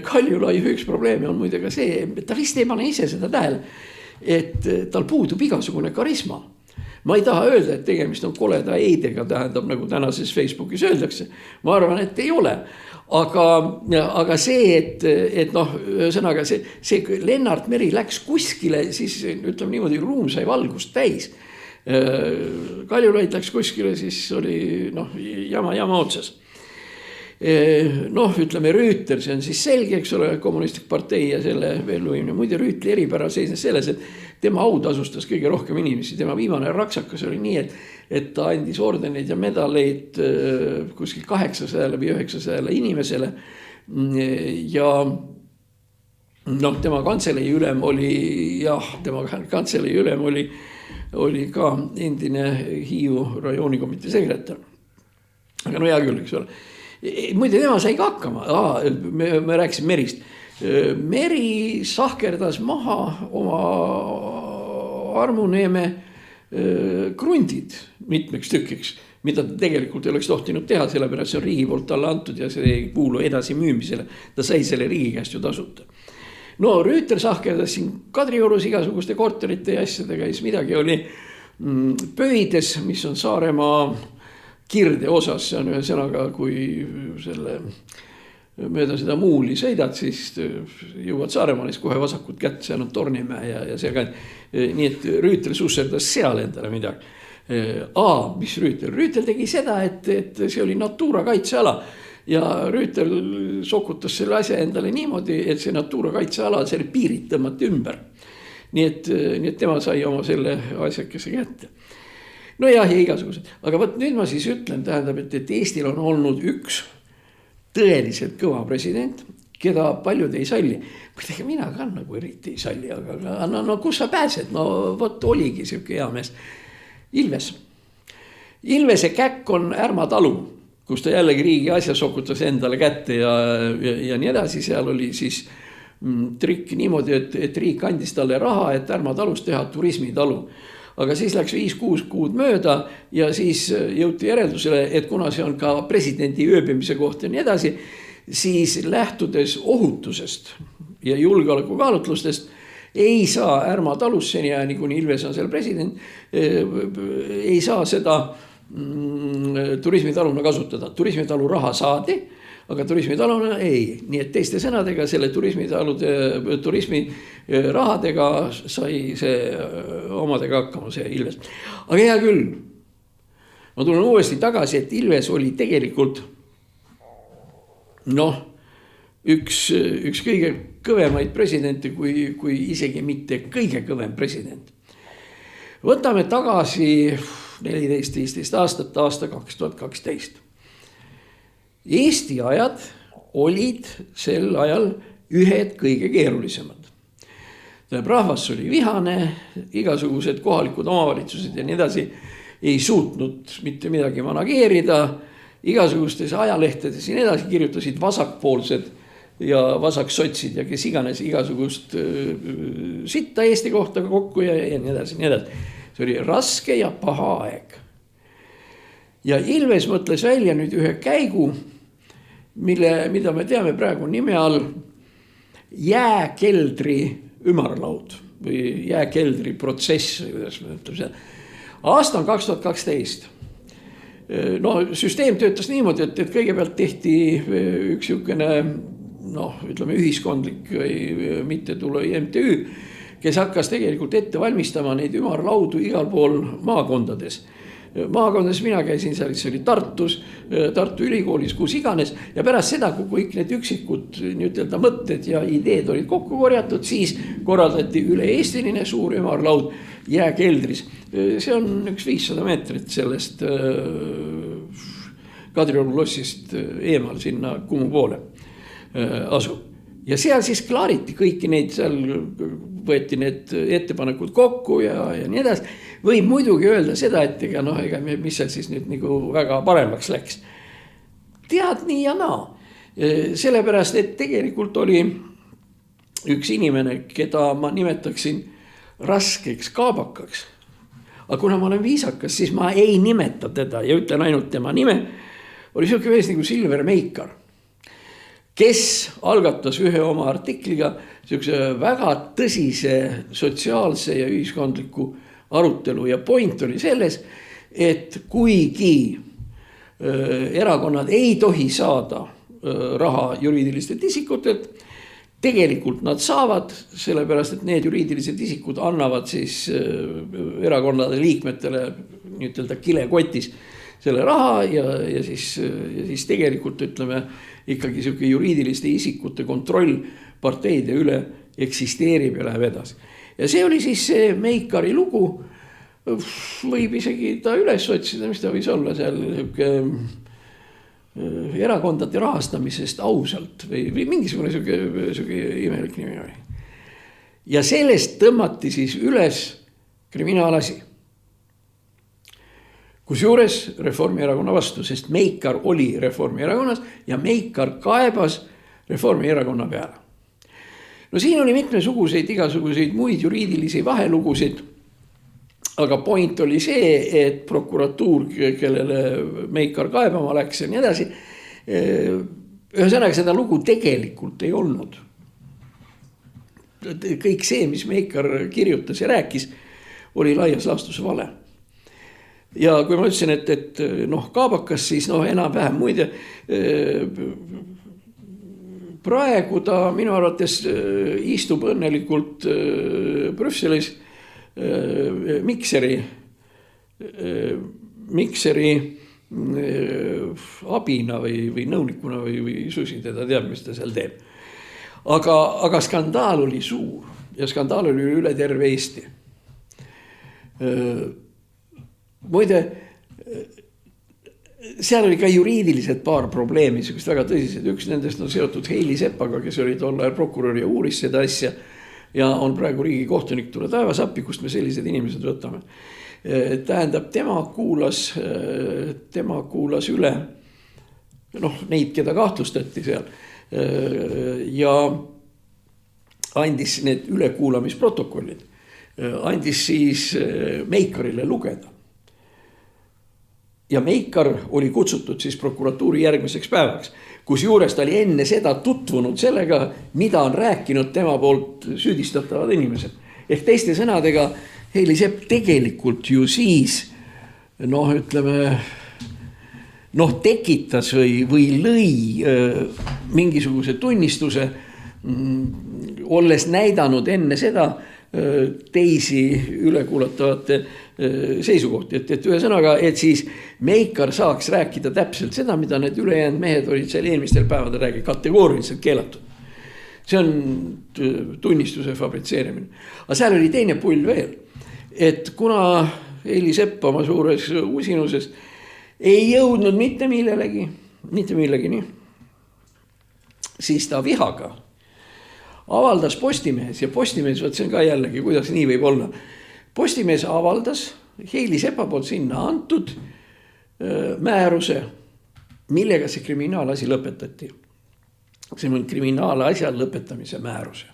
Kaljulai üks probleeme on muide ka see, ta vist ei pane ise seda tähele, et tal puudub igasugune karisma. Ma ei taha öelda, et tegemist on koleda eidega, tähendab, nagu tänases Facebookis öeldakse. Ma arvan, et ei ole. Aga see, et ühesõnaga see Lennart Meri läks kuskile, siis ütleme niimoodi, ruum sai valgust täis. Kaljulaid läks kuskile, siis oli jama otsas. Ütleme Rüütel, see on siis selge, eks ole, kommunistlik partei ja selle veel luimine. Muide Rüütli eripära seisnes selles, et tema autasustas kõige rohkem inimesi. Tema viimane raksakas oli nii, et ta andis ordeneid ja medaleid kuskil 800 või 900 inimesele. Ja tema kantselei ülem oli ka endine Hiiu rajoonikomitee sekretär. Aga hea küll, eks ole. Muide, tema sai ka hakkama. Me rääkisime Merist. Meri sahkerdas maha oma Armuneeme krundid mitmeks tükiks, mida ta tegelikult ei oleks tohtinud teha, sellepärast see on riigi poolt talle antud ja see ei kuulu edasi müümisele. Ta sai selle riigi käest ju tasuta. Rüütel sahkerdas siin Kadriorus igasuguste korterite ja asjadega, siis midagi oli Pöides, mis on Saaremaa Kirde osas, see on ühesõnaga, kui selle mööda seda muuli sõidad, siis jõuad Saaremaanis kohe vasakut kätt, seal on Tornimäe ja see ka. Nii et Rüütel susserdas seal endale midagi. Mis Rüütel? Rüütel tegi seda, et see oli Natura kaitseala ja Rüütel sokutas selle asja endale niimoodi, et see Natura kaitseala, selle piirid tõmmati ümber. Nii et tema sai oma selle asjakese kätte. Ja igasugused. Aga nüüd ma siis ütlen, tähendab, et Eestil on olnud üks tõeliselt kõva president, keda paljud ei salli. Muidagi mina ka nagu eriti ei salli, aga kus sa pääsed? Oligi siuke hea mees. Ilvese käkk on Ärma talu, kus ta jällegi riigi asja sokutas endale kätte ja nii edasi. Seal oli siis trikk niimoodi, et riik andis talle raha, et Ärma talust teha turismitalu. Aga siis läks 5-6 kuud mööda ja siis jõuti järeldusele, et kuna see on ka presidendi ööbimise koht ja nii edasi, siis lähtudes ohutusest ja julgeolekukaalutlustest ei saa Ärma talus seniajani, kuni Ilves on seal president, ei saa seda turismitaluna kasutada. Turismitalu raha saadi, aga turismitaluna ei. Nii et teiste sõnadega selle turismi rahadega sai see omadega hakkama, see Ilves. Aga hea küll, ma tulen uuesti tagasi, et Ilves oli tegelikult üks kõige kõvemaid presidente, kui isegi mitte kõige kõvem president. Võtame tagasi 14-15 aastat, aasta 2012. Eesti ajad olid sel ajal ühed kõige keerulisemad. Rahvas oli vihane, igasugused kohalikud omavalitsused ja nii edasi ei suutnud mitte midagi manageerida, igasugustes ajalehtedes ja nii edasi kirjutasid vasakpoolsed ja vasaksotsid ja kes iganes igasugust sitta Eesti kohta kokku ja nii edasi, nii edasi. See oli raske ja paha aeg. Ja Ilves mõtles välja nüüd ühe käigu, mida me teame praegu nime all jääkeldri ümarlaud või jääkeldri protsess. Aasta on 2012. Süsteem töötas niimoodi, et kõigepealt tehti üks jõukene, ühiskondlik või mittetulu MTÜ, kes hakkas tegelikult ette valmistama neid ümarlaudu igal pool maakondades. Maakondades mina käisin seal, see oli Tartus, Tartu Ülikoolis, kus iganes. Ja pärast seda, kui kõik need üksikud mõtted ja ideed olid kokku korjatud, siis korraldati üle eestiline suur ümarlaud jääkeldris. See on üks 500 meetrit sellest Kadrioru lossist eemal sinna Kumu poole asub. Ja seal siis klaariti kõiki neid, seal võeti need ettepanekud kokku ja nii edasi. Võib muidugi öelda seda, et mis seal siis nüüd nagu väga paremaks läks. Tead nii ja naa. Sellepärast, et tegelikult oli üks inimene, keda ma nimetaksin raskeks kaabakaks. Aga kuna ma olen viisakas, siis ma ei nimeta teda ja ütlen ainult tema nime. Oli selline mees nagu Silver Meikar, kes algatas ühe oma artikliga väga tõsise sotsiaalse ja ühiskondliku arutelu. Ja point oli selles, et kuigi erakonnad ei tohi saada raha juriidilistelt isikutelt, tegelikult nad saavad, sellepärast, et need juriidilised isikud annavad siis erakonnade liikmetele kilekotis selle raha ja siis tegelikult ikkagi selline juriidiliste isikute kontroll parteide üle eksisteerib ja läheb edasi. Ja see oli siis see Meikari lugu, võib isegi ta üles otsida, mis ta võis olla seal erakondade rahastamisest ausalt või mingisugune selline imelik nimi oli. Ja sellest tõmmati siis üles kriminaalasi. Kusjuures Reformierakonna vastu, sest Meikar oli Reformierakonnas ja Meikar kaebas Reformierakonna peale. Siin oli mitmesuguseid igasuguseid muid juriidilisi vahelugusid, aga point oli see, et prokuratuur, kellele Meikar kaebama läks ja nii edasi, ühesõnaga seda lugu tegelikult ei olnud. Kõik see, mis Meikar kirjutas ja rääkis, oli laias laastus vale. Ja kui ma ütlesin, et kaabakas, siis enam-vähem muide, praegu ta minu arvates istub õnnelikult Brüsselis mikseri abina või nõunikuna või susi teda teab, mis ta seal teeb. Aga skandaal oli suur ja skandaal oli üle terve Eesti. Muide, seal oli ka juriidilised paar probleemi, väga tõsised. Üks nendest on seotud Heili Sepaga, kes oli tol ajal prokurör ja uuris seda asja ja on praegu riigikohtunik, tule taevasappi, kust me sellised inimesed võtame. Tähendab, tema kuulas üle neid, keda kahtlustati seal ja andis need ülekuulamisprotokollid, andis siis Meikarile lugeda. Ja Meikar oli kutsutud siis prokuratuuri järgmiseks päevaks, kus juures ta oli enne seda tutvunud sellega, mida on rääkinud tema poolt süüdistatavad inimesed. Ehk teiste sõnadega, Heili Sepp tegelikult ju siis, tekitas või lõi mingisuguse tunnistuse, olles näidanud enne seda teisi ülekuulatavate seisukohti, et ühesõnaga, et siis Meikar saaks rääkida täpselt seda, mida need ülejäänud mehed olid seal eelmistel päevadel räägi kategooriliselt keelatud. See on tunnistuse fabritseerimine. Aga seal oli teine pull veel, et kuna Heili Sepp oma suures usinuses ei jõudnud mitte millegi, nii, siis ta vihaga avaldas Postimehes, ja Postimehes, see on ka jällegi, kuidas nii võib olla. Postimees avaldas Heili Sepa poolt sinna antud määruse, millega see kriminaalasi lõpetati. See on kriminaalasja lõpetamise määruse.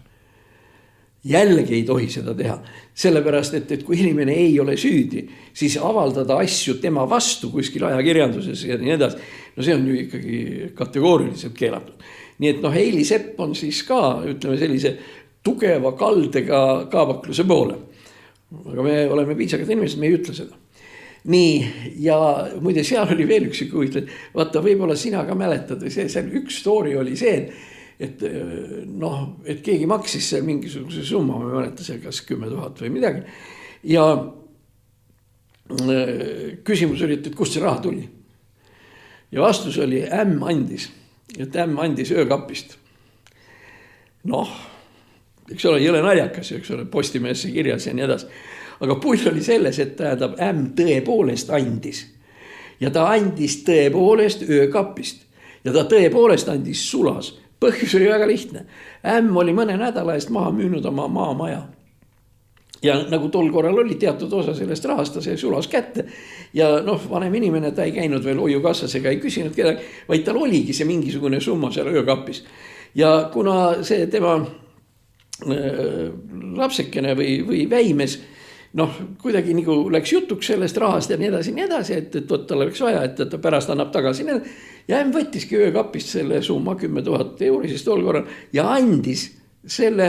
Jällegi ei tohi seda teha, sellepärast, et kui inimene ei ole süüdi, siis avaldada asju tema vastu kuskil ajakirjanduses ja nii edasi. No see on ju ikkagi kategooriliselt keelatud. Nii et Heili Sepp on siis ka, ütleme sellise tugeva kaldega kaabakluse poole. Aga me oleme piisakad inimesed, me ei ütle seda. Nii, ja muide seal oli veel üks huvitav, vaata võib-olla sina ka mäletad, seal üks story oli see, et keegi maksis seal mingisuguse summa, ma ei mäleta seal kas 10 000 või midagi. Ja küsimus oli, et kust see raha tuli. Ja vastus oli, ämm andis, et ämm andis öökapist. Eks ole, jõle naljakas, eks ole, Postimeesse kirjas ja nii edasi. Aga pull oli selles, et tähendab, ämm tõepoolest andis. Ja ta andis tõepoolest öökapist. Ja ta tõepoolest andis sulas. Põhjus oli väga lihtne. Ämm oli mõne nädala eest maha müünud oma maamaja. Ja nagu tol korral oli teatud osa sellest rahast, ta see sulas kätte. Ja vanem inimene, ta ei käinud veel hoiukassas ega ei küsinud kedagi, vaid tal oligi see mingisugune summa seal öökapis. Ja kuna see tema lapsekene või väimes, kuidagi nagu läks jutuks sellest rahast ja nii edasi, et tal oleks vaja, et ta pärast annab tagasi. Ja ämm võttiski öökapist selle summa 10 000 euri siis tol korral ja andis selle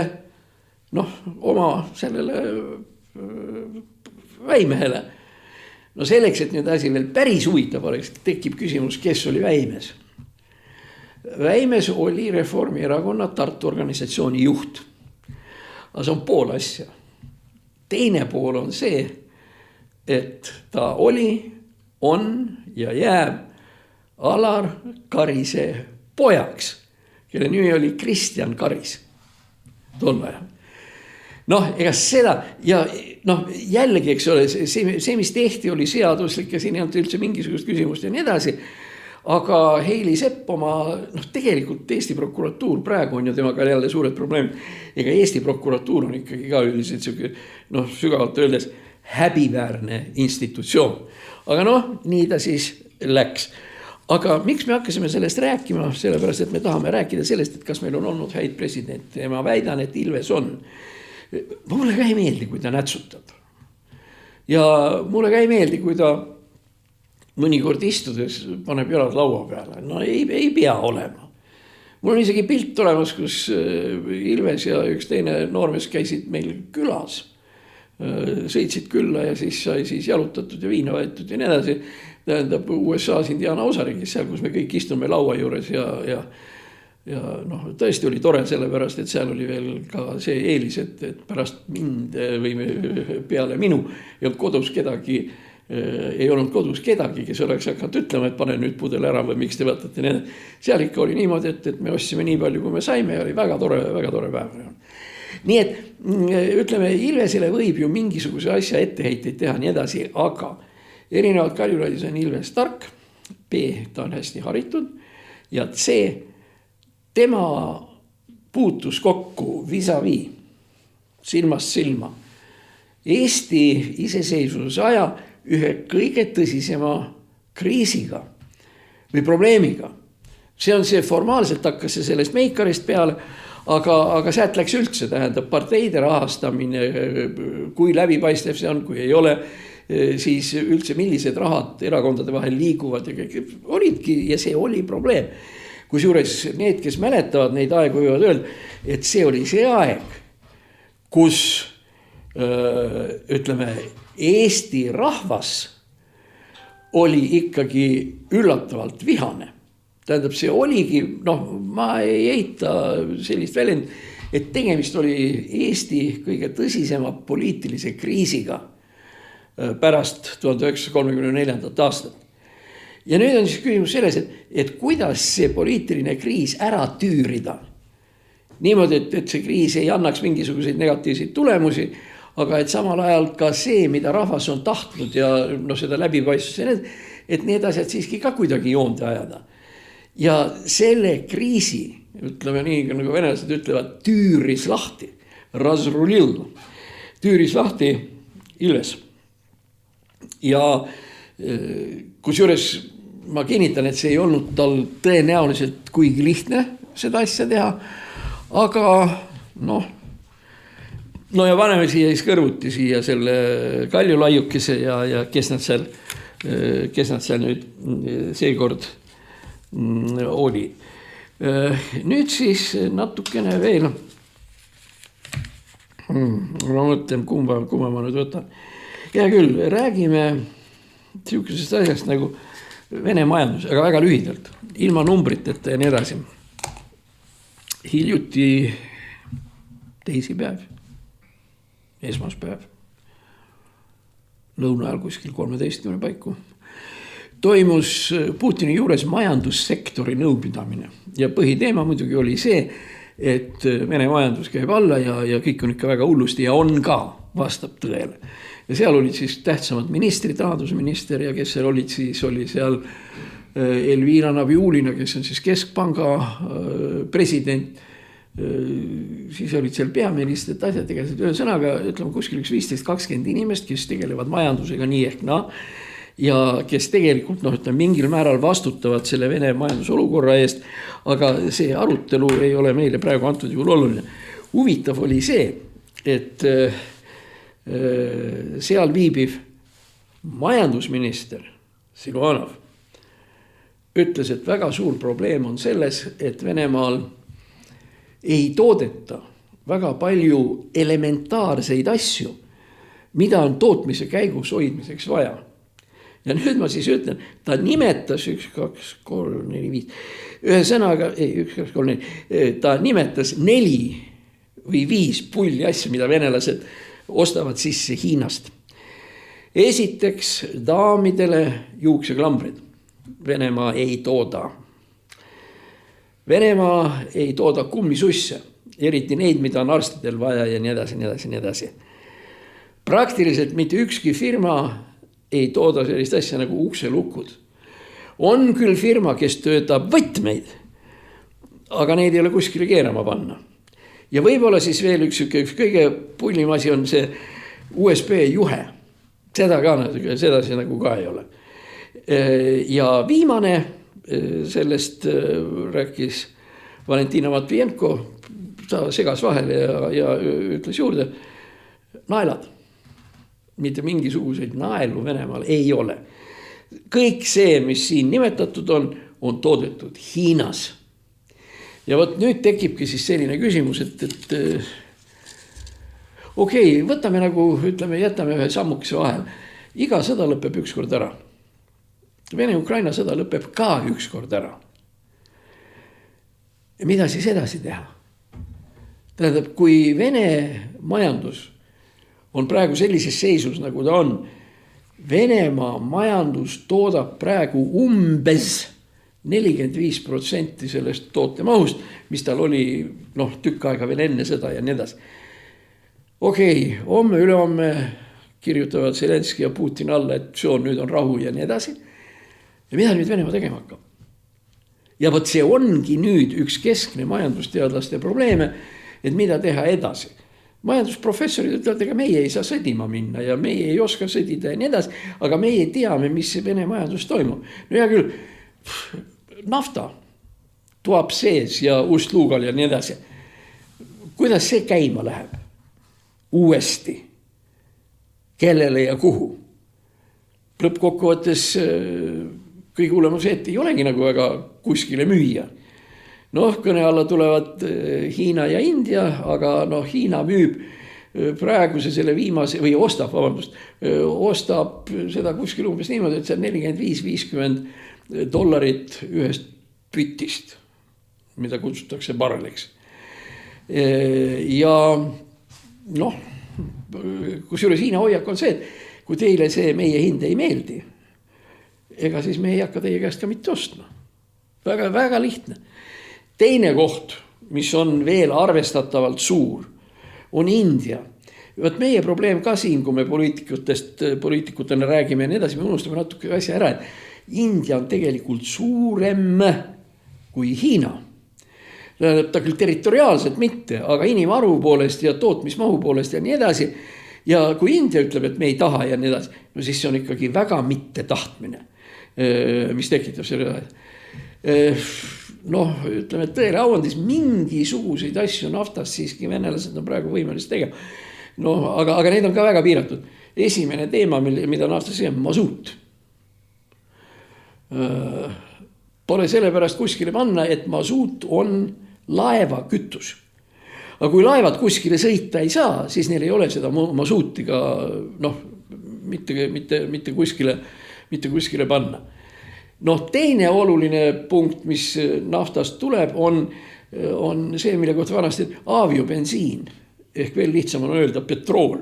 oma sellele väimehele. Selleks, et nüüd asi veel päris huvitav oleks, tekib küsimus, kes oli väimes. Väimes oli Reformierakonna Tartu organisatsiooni juht. Aga see on pool asja. Teine pool on see, et ta oli, on ja jääb Alar Karise pojaks, kelle nimi oli Kristjan Karis. Tol ajal. Ega seda, ja jällegi, eks ole, see, mis tehti, oli seaduslik ja siin ei olnud üldse mingisugust küsimust ja nii edasi. Aga Heili Sepp oma, tegelikult Eesti prokuratuur, praegu on ju temaga jälle suured probleemid. Ega Eesti prokuratuur on ikkagi ka üldiselt sügavalt öeldes häbiväärne institutsioon. Aga nii ta siis läks. Aga miks me hakkasime sellest rääkima? Sellepärast, et me tahame rääkida sellest, et kas meil on olnud häid presidente. Ja ma väidan, et Ilves on. Mulle ka ei meeldi, kui ta nätsutab. Ja mulle ka ei meeldi, kui ta mõnikord istudes paneb jalad laua peale. Ei pea olema. Mul on isegi pilt olemas, kus Ilves ja üks teine noormees käisid meil külas. Sõitsid külla ja siis sai jalutatud ja viina võetud ja nii edasi. Tähendab USA-s Indiana osariigis, seal kus me kõik istume laua juures ja tõesti oli tore sellepärast, et seal oli veel ka see eelis, et pärast mind või peale minu ei olnud kodus kedagi, kes oleks hakanud ütlema, et pane nüüd pudel ära või miks te võtate need. Seal ikka oli niimoodi, et me ostsime nii palju, kui me saime ja oli väga tore päev. Nii et ütleme, Ilvesele võib ju mingisuguse asja etteheiteid teha nii edasi, aga erinevalt Kaljulaidis on Ilves tark, B, ta on hästi haritud ja C, tema puutus kokku vis-a-vis, silmast silma Eesti iseseisvuse aja ühe kõige tõsisema kriisiga või probleemiga. See on see, formaalselt hakkas see sellest Meikarist peale, aga sealt läks üldse, tähendab parteide rahastamine, kui läbipaistev see on, kui ei ole, siis üldse millised rahad erakondade vahel liiguvad ja kõik olidki ja see oli probleem. Kusjuures need, kes mäletavad neid aegu, võivad öelda, et see oli see aeg, kus ütleme, Eesti rahvas oli ikkagi üllatavalt vihane. Tähendab, see oligi, ma ei eita sellist väljend, et tegemist oli Eesti kõige tõsisema poliitilise kriisiga pärast 1934. aastat. Ja nüüd on siis küsimus selles, et kuidas see poliitiline kriis ära tüürida. Niimoodi, et see kriis ei annaks mingisuguseid negatiivseid tulemusi, aga et samal ajal ka see, mida rahvas on tahtnud ja seda läbipaistvust, et need asjad siiski ka kuidagi joonde ajada. Ja selle kriisi, ütleme nii, nagu venelased ütlevad, tüüris lahti, razrulil, tüüris lahti Ilves. Ja kusjuures ma kinnitan, et see ei olnud tal tõenäoliselt kuigi lihtne seda asja teha, aga ja paneme siia siis kõrvuti siia selle Kaljulaiukese ja kes nad seal nüüd seekord oli. Nüüd siis natukene veel, ma mõtlen, kumba ma nüüd võtan. Hea küll, räägime sihukesest asjast nagu Vene majandus, aga väga lühidalt, ilma numbriteta ja nii edasi. Hiljuti teisipäev, esmaspäev, lõuna ajal kuskil 13 paiku, toimus Putini juures majandussektori nõupidamine. Ja põhiteema muidugi oli see, et Vene majandus käib alla ja kõik on ikka väga hullusti ja on ka, vastab tõele. Ja seal olid siis tähtsamad ministrid, rahandusminister ja kes seal olid, siis oli seal Elvira Nabiulina, kes on siis Keskpanga president, siis olid seal peaministrid, asjad tegelesid ühesõnaga, ütleme kuskil 15-20 inimest, kes tegelevad majandusega nii ehk ja kes tegelikult mingil määral vastutavad selle Vene majandusolukorra eest, aga see arutelu ei ole meile praegu antud juhul oluline. Huvitav oli see, et seal viibiv majandusminister Silvanov ütles, et väga suur probleem on selles, et Venemaal ei toodeta väga palju elementaarseid asju, mida on tootmise käigus hoidmiseks vaja. Ja nüüd ma siis ütlen, ta nimetas 1, 2, 3, 4, 5, ühesõnaga, 1, 2, 3, 4, ta nimetas 4 või 5 pulli asju, mida venelased ostavad sisse Hiinast. Esiteks daamidele juukseklambrid. Venemaa ei tooda. Venemaa ei tooda kummisusse, eriti neid, mida on arstidel vaja ja nii edasi, nii edasi, nii edasi. Praktiliselt mitte ükski firma ei tooda sellist asja nagu ukselukud. On küll firma, kes töötab võtmeid, aga neid ei ole kuskile keerama panna. Ja võib-olla siis veel üks kõige pullim asi on see USB juhe. Seda nagu ka ei ole. Ja viimane sellest rääkis Valentina Matvijenko, ta segas vahele ja ütles juurde, naelad. Mitte mingisuguseid naelu Venemaal ei ole. Kõik see, mis siin nimetatud on toodetud Hiinas. Ja võt nüüd tekibki siis selline küsimus, et okei, võtame nagu, ütleme, jätame ühe sammukese vahel. Iga sõda lõpeb ükskord ära. Vene-Ukraina sõda lõpeb ka ükskord ära. Ja mida siis edasi teha? Tähendab, kui Vene majandus on praegu sellises seisus, nagu ta on, Venemaa majandus toodab praegu umbes 45% sellest tootemahust, mis tal oli tükk aega veel enne seda ja nii edasi. Okei, homme, ülehomme kirjutavad Zelenski ja Putin alla, et nüüd on rahu ja nii edasi. Ja mida nüüd Venemaa tegema hakkab? Ja võt see ongi nüüd üks keskne majandusteadlaste probleeme, et mida teha edasi. Majandusprofessorid ütlevad, ega meie ei saa sõdima minna ja meie ei oska sõdida ja nii edasi, aga meie teame, mis see Vene majandus toimub. No hea küll, nafta tuab sees ja Ust-Lugal ja nii edasi. Kuidas see käima läheb? Uuesti. Kellele ja kuhu? Lõppkokkuvõttes kõige hullem see, et ei olegi nagu väga kuskile müüa. Kõne alla tulevad Hiina ja India, aga Hiina müüb praeguse selle viimase või ostab seda kuskil umbes niimoodi, et see on $45-50 ühest bütist, mida kutsutakse barreliks. Ja noh, kusjuures Hiina hoiak on see, et kui teile see meie hind ei meeldi, ega siis me ei hakka teie käest ka mitte ostma. Väga, väga lihtne. Teine koht, mis on veel arvestatavalt suur, on India. Võt meie probleem ka siin, kui me poliitikutena räägime ja nii edasi, me unustame natuke asja ära, et India on tegelikult suurem kui Hiina. Ta küll territoriaalselt mitte, aga inimarvu poolest ja tootmismahu poolest ja nii edasi. Ja kui India ütleb, et me ei taha ja nii edasi, no siis see on ikkagi väga mitte tahtmine, mis tekitab selle. Noh, ütleme, et tõele avandis mingisuguseid asju naftas siiski venelased on praegu võimelised tegema. No, aga need on ka väga piiratud. Esimene teema, mida naftas on masuut. Pole sellepärast kuskile panna, et masuut on laeva kütus. Aga kui laevad kuskile sõita ei saa, siis neil ei ole seda masuutiga mitte kuskile panna. Noh, teine oluline punkt, mis naftast tuleb, on see, mille kohta vanasti aviobensiin, ehk veel lihtsam on öelda petrool.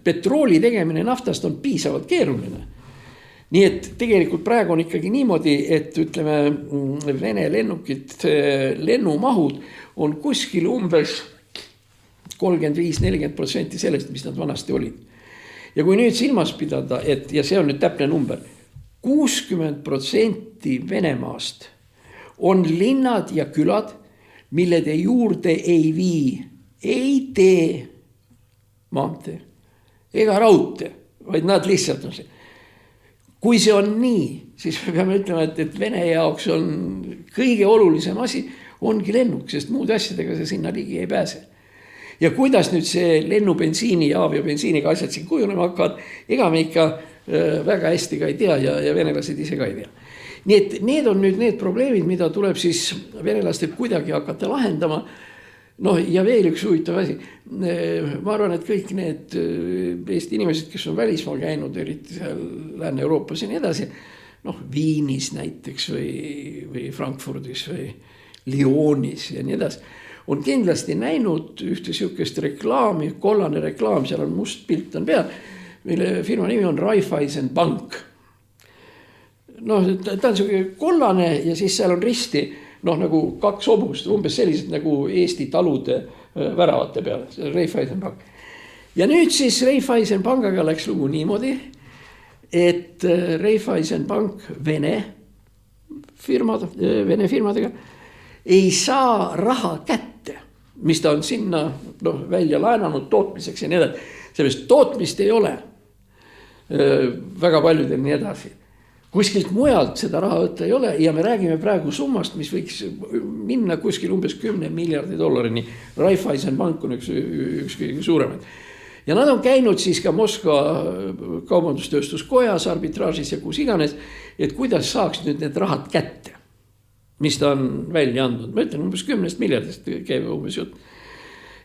Petrooli tegemine naftast on piisavalt keeruline. Nii et tegelikult praegu on ikkagi niimoodi, et ütleme, Vene lennukid, lennumahud on kuskil umbes 35-40% sellest, mis nad vanasti olid. Ja kui nüüd silmas pidada, ja see on nüüd täpne number, 60% Venemaast on linnad ja külad, millede juurde ei vii, ei tee maantee ega raudtee, vaid nad lihtsalt on see. Kui see on nii, siis me peame ütlema, et Vene jaoks on kõige olulisem asi ongi lennuk, sest muud asjadega see sinna ligi ei pääse. Ja kuidas nüüd see lennubensiini ja aviobensiiniga asjad siin kujunema hakkavad, ega me ikka väga hästi ka ei tea ja venelased ise ka ei tea. Nii et need on nüüd need probleemid, mida tuleb siis venelastel kuidagi hakata lahendama. No ja veel üks huvitav asi. Ma arvan, et kõik need Eesti inimesed, kes on välismaal käinud, eriti seal Lääne-Euroopas ja nii edasi, Viinis näiteks või Frankfurdis või Lyonis ja nii edasi, on kindlasti näinud ühte sihukest reklaami, kollane reklaam, seal on must pilt on peal, mille firma nimi on Raiffeisen Bank. Ta on sihuke kollane ja siis seal on risti, nagu kaks hobust, umbes sellised nagu Eesti talude väravate peale, see Raiffeisen Bank. Ja nüüd siis Raiffeisen Pangaga läks lugu niimoodi, et Raiffeisen Bank Vene firmadega ei saa raha kätte, mis ta on sinna välja laenanud tootmiseks ja nii edasi. Sellest tootmist ei ole väga paljudel nii edasi. Kuskilt mujalt seda raha võtta ei ole ja me räägime praegu summast, mis võiks minna kuskil umbes $10 miljardi. Raiffeisen Bank on üks kõige suuremaid. Ja nad on käinud siis ka Moskva kaubandustööstuskojas, arbitraažis ja kus iganes, et kuidas saaks nüüd need rahad kätte, mis ta on välja andnud. Ma ütlen, umbes 10 miljardist käib umbes jutt.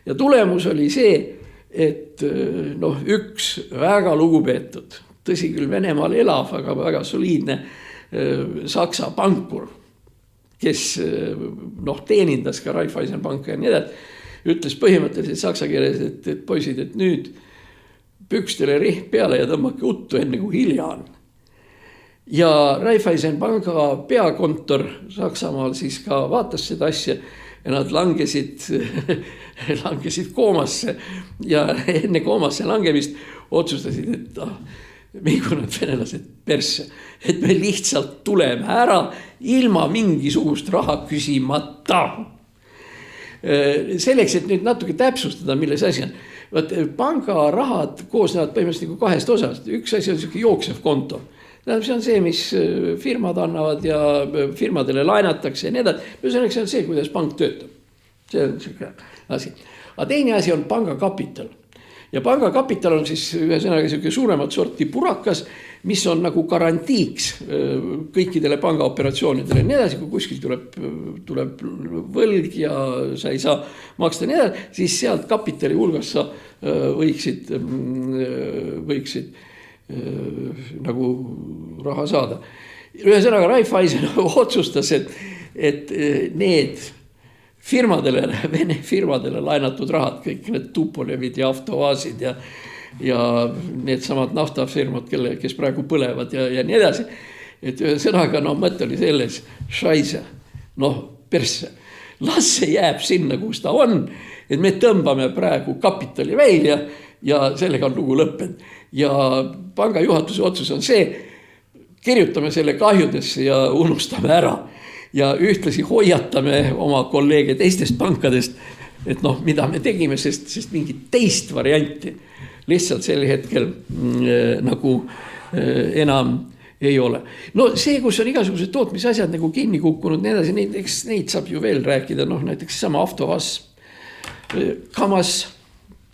Ja tulemus oli see, et üks väga lugupeetud, tõsi küll Venemaal elav, aga väga soliidne Saksa pankur, kes teenindas ka Raiffeisen Banka ja nii edasi, ütles põhimõtteliselt saksa keeles, et poisid, et nüüd pükstele riht peale ja tõmmake uttu enne kui hilja on. Ja Raiffeisen Panga peakontor Saksamaal siis ka vaatas seda asja ja nad langesid koomasse ja enne koomasse langemist otsustasid, et mingu nad venelased persse, et me lihtsalt tuleme ära ilma mingisugust raha küsimata. Selleks, et nüüd natuke täpsustada, milles asi on. Panga rahad koosnevad põhimõtteliselt kahest osast. Üks asi on selline jooksev konto. See on see, mis firmad annavad ja firmadele laenatakse ja nii edasi. See on see, kuidas pank töötab. See on selline asi. Aga teine asi on panga kapital. Ja pangakapital on siis ühesõnaga suuremat sorti purakas, mis on nagu garantiiks kõikidele pangaoperatsioonidele. Nii edasi, kui kuskil tuleb võlg ja sa ei saa maksta nii edasi, siis sealt kapitali hulgas sa võiksid nagu raha saada. Ühesõnaga Raiffeisen otsustas, et need firmadele, Vene firmadele laenatud rahad, kõik need Tupolevid ja Avtovaasid ja need samad naftafirmad, kes praegu põlevad ja nii edasi. Et ühesõnaga, mõte oli selles, šaise, persse, las see jääb sinna, kus ta on, et me tõmbame praegu kapitali välja ja sellega on lugu lõppenud. Ja panga juhatuse otsus on see, kirjutame selle kahjudesse ja unustame ära. Ja ühtlasi hoiatame oma kolleege teistest pankadest, et mida me tegime, sest mingit teist varianti lihtsalt sel hetkel nagu enam ei ole. See, kus on igasugused tootmisasjad nagu kinni kukkunud, nii edasi, neid saab ju veel rääkida, näiteks sama Avtovas, Kamas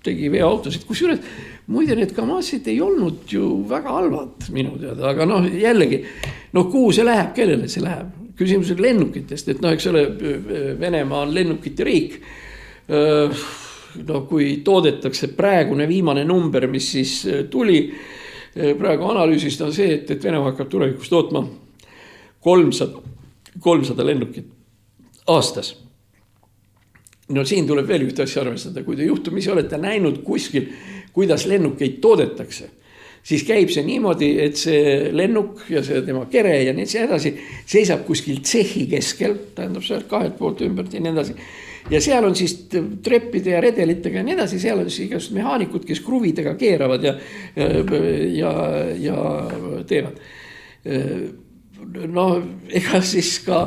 tegi veoautosid, kusjuures muide need Kamasid ei olnud ju väga halvad minu teada, aga jällegi, kuhu see läheb, kellele see läheb? Küsimus on lennukitest, et eks ole, Venemaa on lennukite riik. Kui toodetakse praegune viimane number, mis siis tuli, praegu analüüsist on see, et Venemaa hakkab tulevikus tootma 300 lennukit aastas. Siin tuleb veel ühte asja arvestada, kui te juhtumisi olete näinud kuskil, kuidas lennukeid toodetakse, siis käib see niimoodi, et see lennuk ja see tema kere ja nii edasi seisab kuskil tsehhi keskel, tähendab seal kahelt poolt ümbert ja nii edasi. Ja seal on siis treppide ja redelitega ja nii edasi, seal on siis igasugused mehaanikud, kes kruvidega keeravad ja teevad. Ega siis ka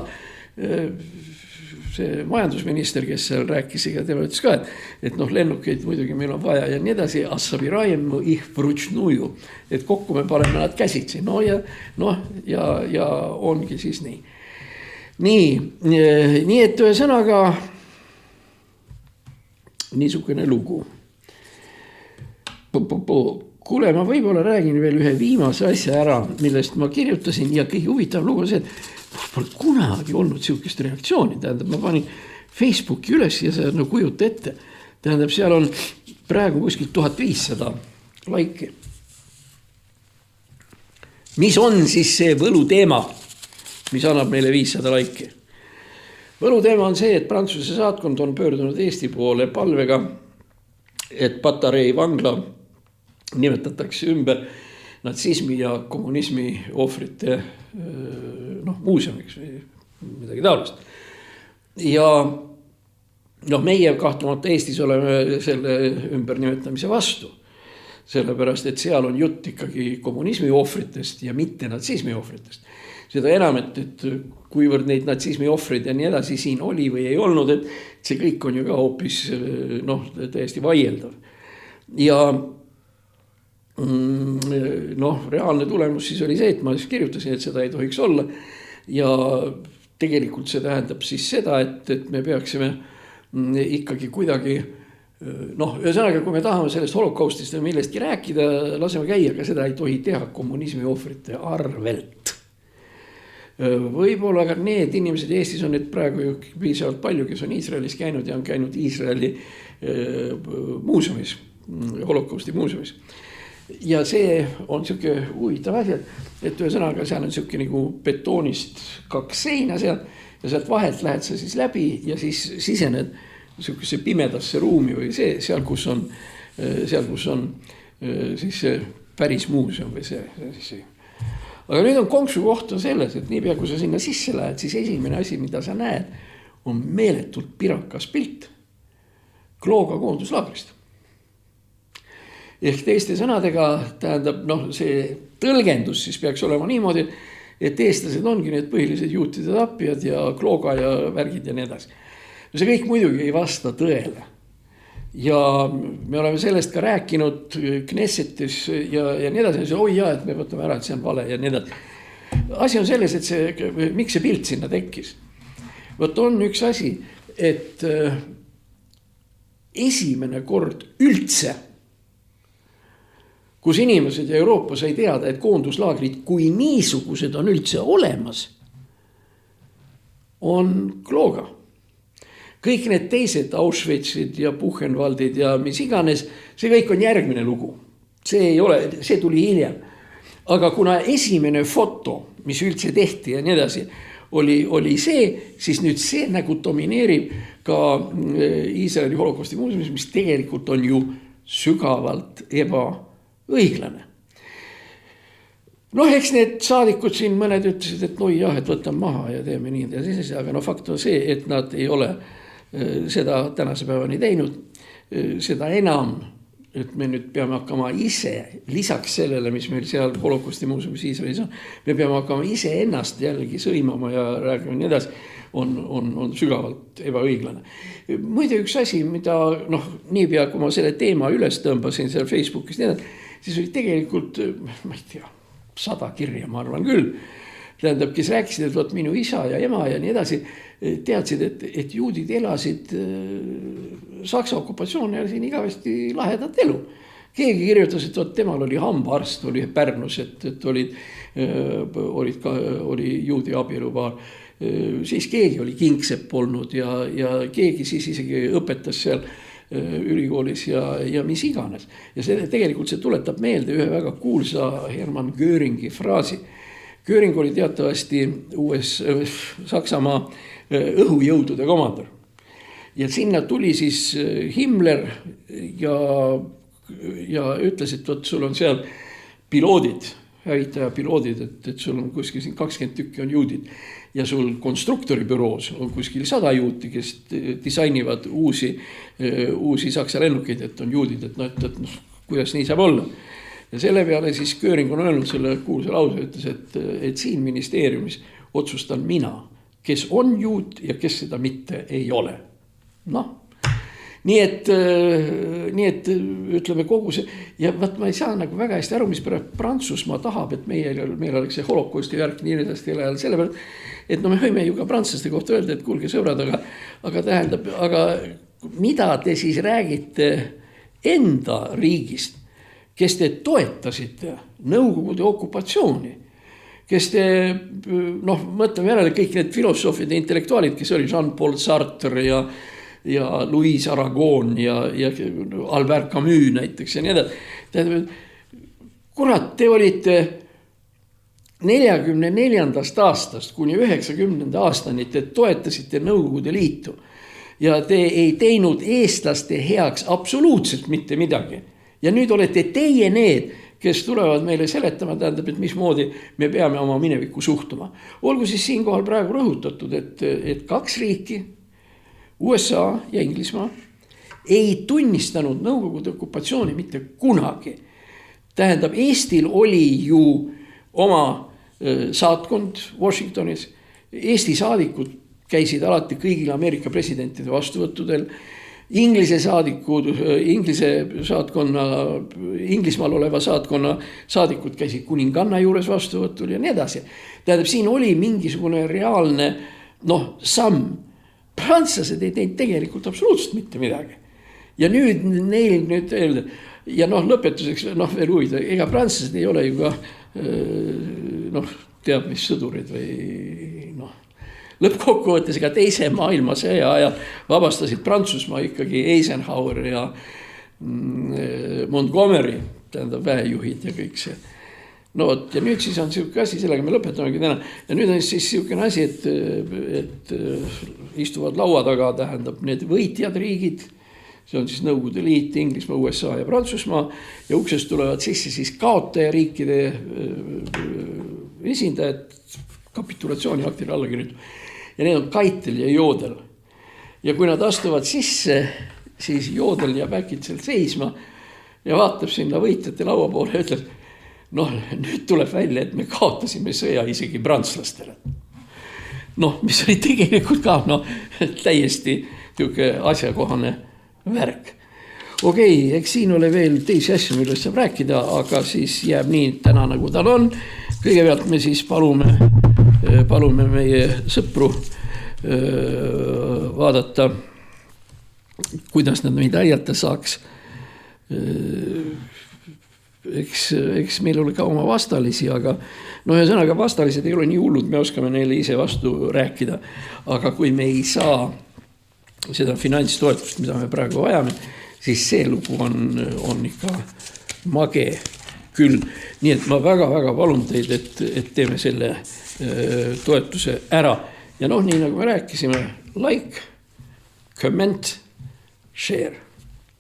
see majandusminister, kes seal rääkis, ja tema ütles ka, et lennukeid muidugi meil on vaja ja nii edasi, assabirajem ih vrutšnuju, et kokku me paneme nad käsitsi. Ja ongi siis nii. Nii et ühesõnaga niisugune lugu. Kuule, ma võib-olla räägin veel ühe viimase asja ära, millest ma kirjutasin ja kõige huvitav lugu on see, et pole kunagi olnud siukest reaktsiooni, tähendab, ma panin Facebooki üles ja see on kujuta ette, tähendab, seal on praegu kuskil 1500 laiki. Mis on siis see võluteema, mis annab meile 500 laiki? Võluteema on see, et Prantsuse saatkond on pöördunud Eesti poole palvega, et Patarei vangla nimetatakse ümber natsismi ja kommunismi ohvrite muuseumiks või midagi taolist. Ja meie kahtlemata Eestis oleme selle ümbernimetamise vastu, sellepärast, et seal on jutt ikkagi kommunismi ohvritest ja mitte natsismi ohvritest. Seda enam, et kuivõrd neid natsismi ohvrid ja nii edasi siin oli või ei olnud, et see kõik on ju ka hoopis täiesti vaieldav. Ja reaalne tulemus siis oli see, et ma siis kirjutasin, et seda ei tohiks olla. Ja tegelikult see tähendab siis seda, et me peaksime ikkagi kuidagi, ühesõnaga, kui me tahame sellest holokaustist ja millestki rääkida, laseme käia, aga seda ei tohi teha kommunismi ohvrite arvelt. Võib-olla aga need inimesed Eestis on nüüd praegu ju piisavalt palju, kes on Iisraelis käinud ja on käinud Iisraeli muuseumis, holokausti muuseumis. Ja see on siuke huvitav asi, et ühesõnaga seal on siuke nagu betoonist 2 seina seal ja sealt vahelt lähed sa siis läbi ja siis sisened siukesse pimedasse ruumi või seal, kus on siis see päris muuseum või see. Aga nüüd on konksu koht on selles, et niipea kui sa sinna sisse lähed, siis esimene asi, mida sa näed, on meeletult pirakas pilt Klooga koonduslaagrist. Ehk teiste sõnadega tähendab, see tõlgendus siis peaks olema niimoodi, et eestlased ongi need põhilised juutide tappijad ja Klooga ja värgid ja nii edasi. See kõik muidugi ei vasta tõele. Ja me oleme sellest ka rääkinud Knessetis ja nii edasi. Oi jaa, et me võtame ära, et see on vale ja nii edasi. Asi on selles, et miks see pilt sinna tekkis. Võt on üks asi, et esimene kord üldse kus inimesed ja Euroopa sai teada, et koonduslaagrid, kui niisugused on üldse olemas, on Klooga. Kõik need teised Auschwitzid ja Buchenwaldid ja mis iganes, see kõik on järgmine lugu. See tuli hiljem. Aga kuna esimene foto, mis üldse tehti ja nii edasi, oli see, siis nüüd see nagu domineerib ka Iisraeli holokausti muuseumis, mis tegelikult on ju sügavalt ebaõiglane. Noh, eks need saadikud siin mõned ütlesid, et jah, et võtame maha ja teeme nii ja siis, aga fakt on see, et nad ei ole seda tänase päevani teinud, seda enam, et me nüüd peame hakkama ise, lisaks sellele, mis meil seal holokausti muuseumis Iisraelis on, me peame hakkama ise ennast jällegi sõimama ja räägime nii edasi, on sügavalt ebaõiglane. Muide üks asi, mida niipea, kui ma selle teema üles tõmbasin seal Facebookis, siis oli tegelikult, ma ei tea, 100 kirja, ma arvan küll. Tähendab, kes rääkisid, et võt minu isa ja ema ja nii edasi, teadsid, et juudid elasid Saksa okupatsiooni ja siin igavesti lahedat elu. Keegi kirjutas, et temal oli hambaarst, oli Pärnus, et oli juudi abielupaar. Siis keegi oli kingsepp olnud ja keegi siis isegi õpetas seal ülikoolis ja mis iganes. Ja tegelikult see tuletab meelde ühe väga kuulsa Hermann Göringi fraasi. Göring oli teatavasti Saksamaa õhujõudude komandor. Ja sinna tuli siis Himmler ja ütles, et sul on seal piloodid, hävitaja piloodid, et sul on kuskil siin 20 tükki on juudid. Ja sul konstruktori büroos on kuskil 100 juuti, kes disainivad uusi Saksa lennukeid, et on juudid, et kuidas nii saab olla. Ja selle peale siis Göring on öelnud selle kuulsa lause, ütles, et siin ministeeriumis otsustan mina, kes on juut ja kes seda mitte ei ole. Nii et ütleme kogu see, ja ma ei saa nagu väga hästi aru, mis pärast Prantsusmaa tahab, et meil oleks see holokausti värk nii edasi selle peale, et me võime ju ka prantslaste kohta öelda, et kuulge sõbrad, aga mida te siis räägite enda riigist, kes te toetasite Nõukogude okupatsiooni, kes te, mõtleme järele kõik need filosoofid ja intellektuaalid, kes oli Jean-Paul Sartre ja Louis Aragon ja Albert Camus näiteks ja nii edasi. Kurat, te olite 44. aastast kuni 90. aastani, te toetasite Nõukogude Liitu ja te ei teinud eestlaste heaks absoluutselt mitte midagi. Ja nüüd olete teie need, kes tulevad meile seletama, tähendab, et mismoodi me peame oma minevikku suhtuma. Olgu siis siinkohal praegu rõhutatud, et 2 riiki, USA ja Inglismaa, ei tunnistanud Nõukogude okupatsiooni mitte kunagi. Tähendab, Eestil oli ju oma saatkond Washingtonis. Eesti saadikud käisid alati kõigil Ameerika presidentide vastuvõttudel. Inglise saadikud, Inglismaal oleva saatkonna saadikud käisid kuninganna juures vastuvõtul ja nii edasi. Tähendab, siin oli mingisugune reaalne samm. Prantslased ei teinud tegelikult absoluutselt mitte midagi. Ja nüüd neil öelda, ja lõpetuseks veel huvida, ega prantslased ei ole ju ka teab mis sõdurid või lõppkokkuvõttes ega teise maailmasõja ajal vabastasid Prantsusmaa ikkagi Eisenhower ja Montgomery, tähendab väejuhid ja kõik see. Ja nüüd siis on siuke asi, sellega me lõpetamegi täna. Ja nüüd on siis siukene asi, et istuvad laua taga, tähendab need võitjad riigid, see on siis Nõukogude Liit, Inglismaa, USA ja Prantsusmaa ja uksest tulevad sisse siis kaotajariikide esindajad kapitulatsiooni aktile alla kirjutab. Ja need on Keitel ja Jodel. Ja kui nad astuvad sisse, siis Jodel jääb äkitselt seisma ja vaatab sinna võitjate laua poole ja ütleb, nüüd tuleb välja, et me kaotasime sõja isegi prantslastele. Mis oli tegelikult ka täiesti asjakohane värk. Okei, eks siin ole veel teisi asju, millest saab rääkida, aga siis jääb nii täna nagu tal on. Kõigepealt me siis palume meie sõpru vaadata, kuidas nad meid aidata saaks. eks meil oli ka oma vastalisi, aga ühesõnaga vastalised ei ole nii hullud, me oskame neile ise vastu rääkida. Aga kui me ei saa seda finantstoetust, mida me praegu vajame, siis see lugu on ikka mage küll. Nii et ma väga-väga palun teid, et teeme selle toetuse ära. Ja nii nagu me rääkisime, like, comment, share.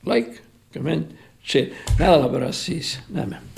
Like, comment, share. Nädala pärast siis näeme.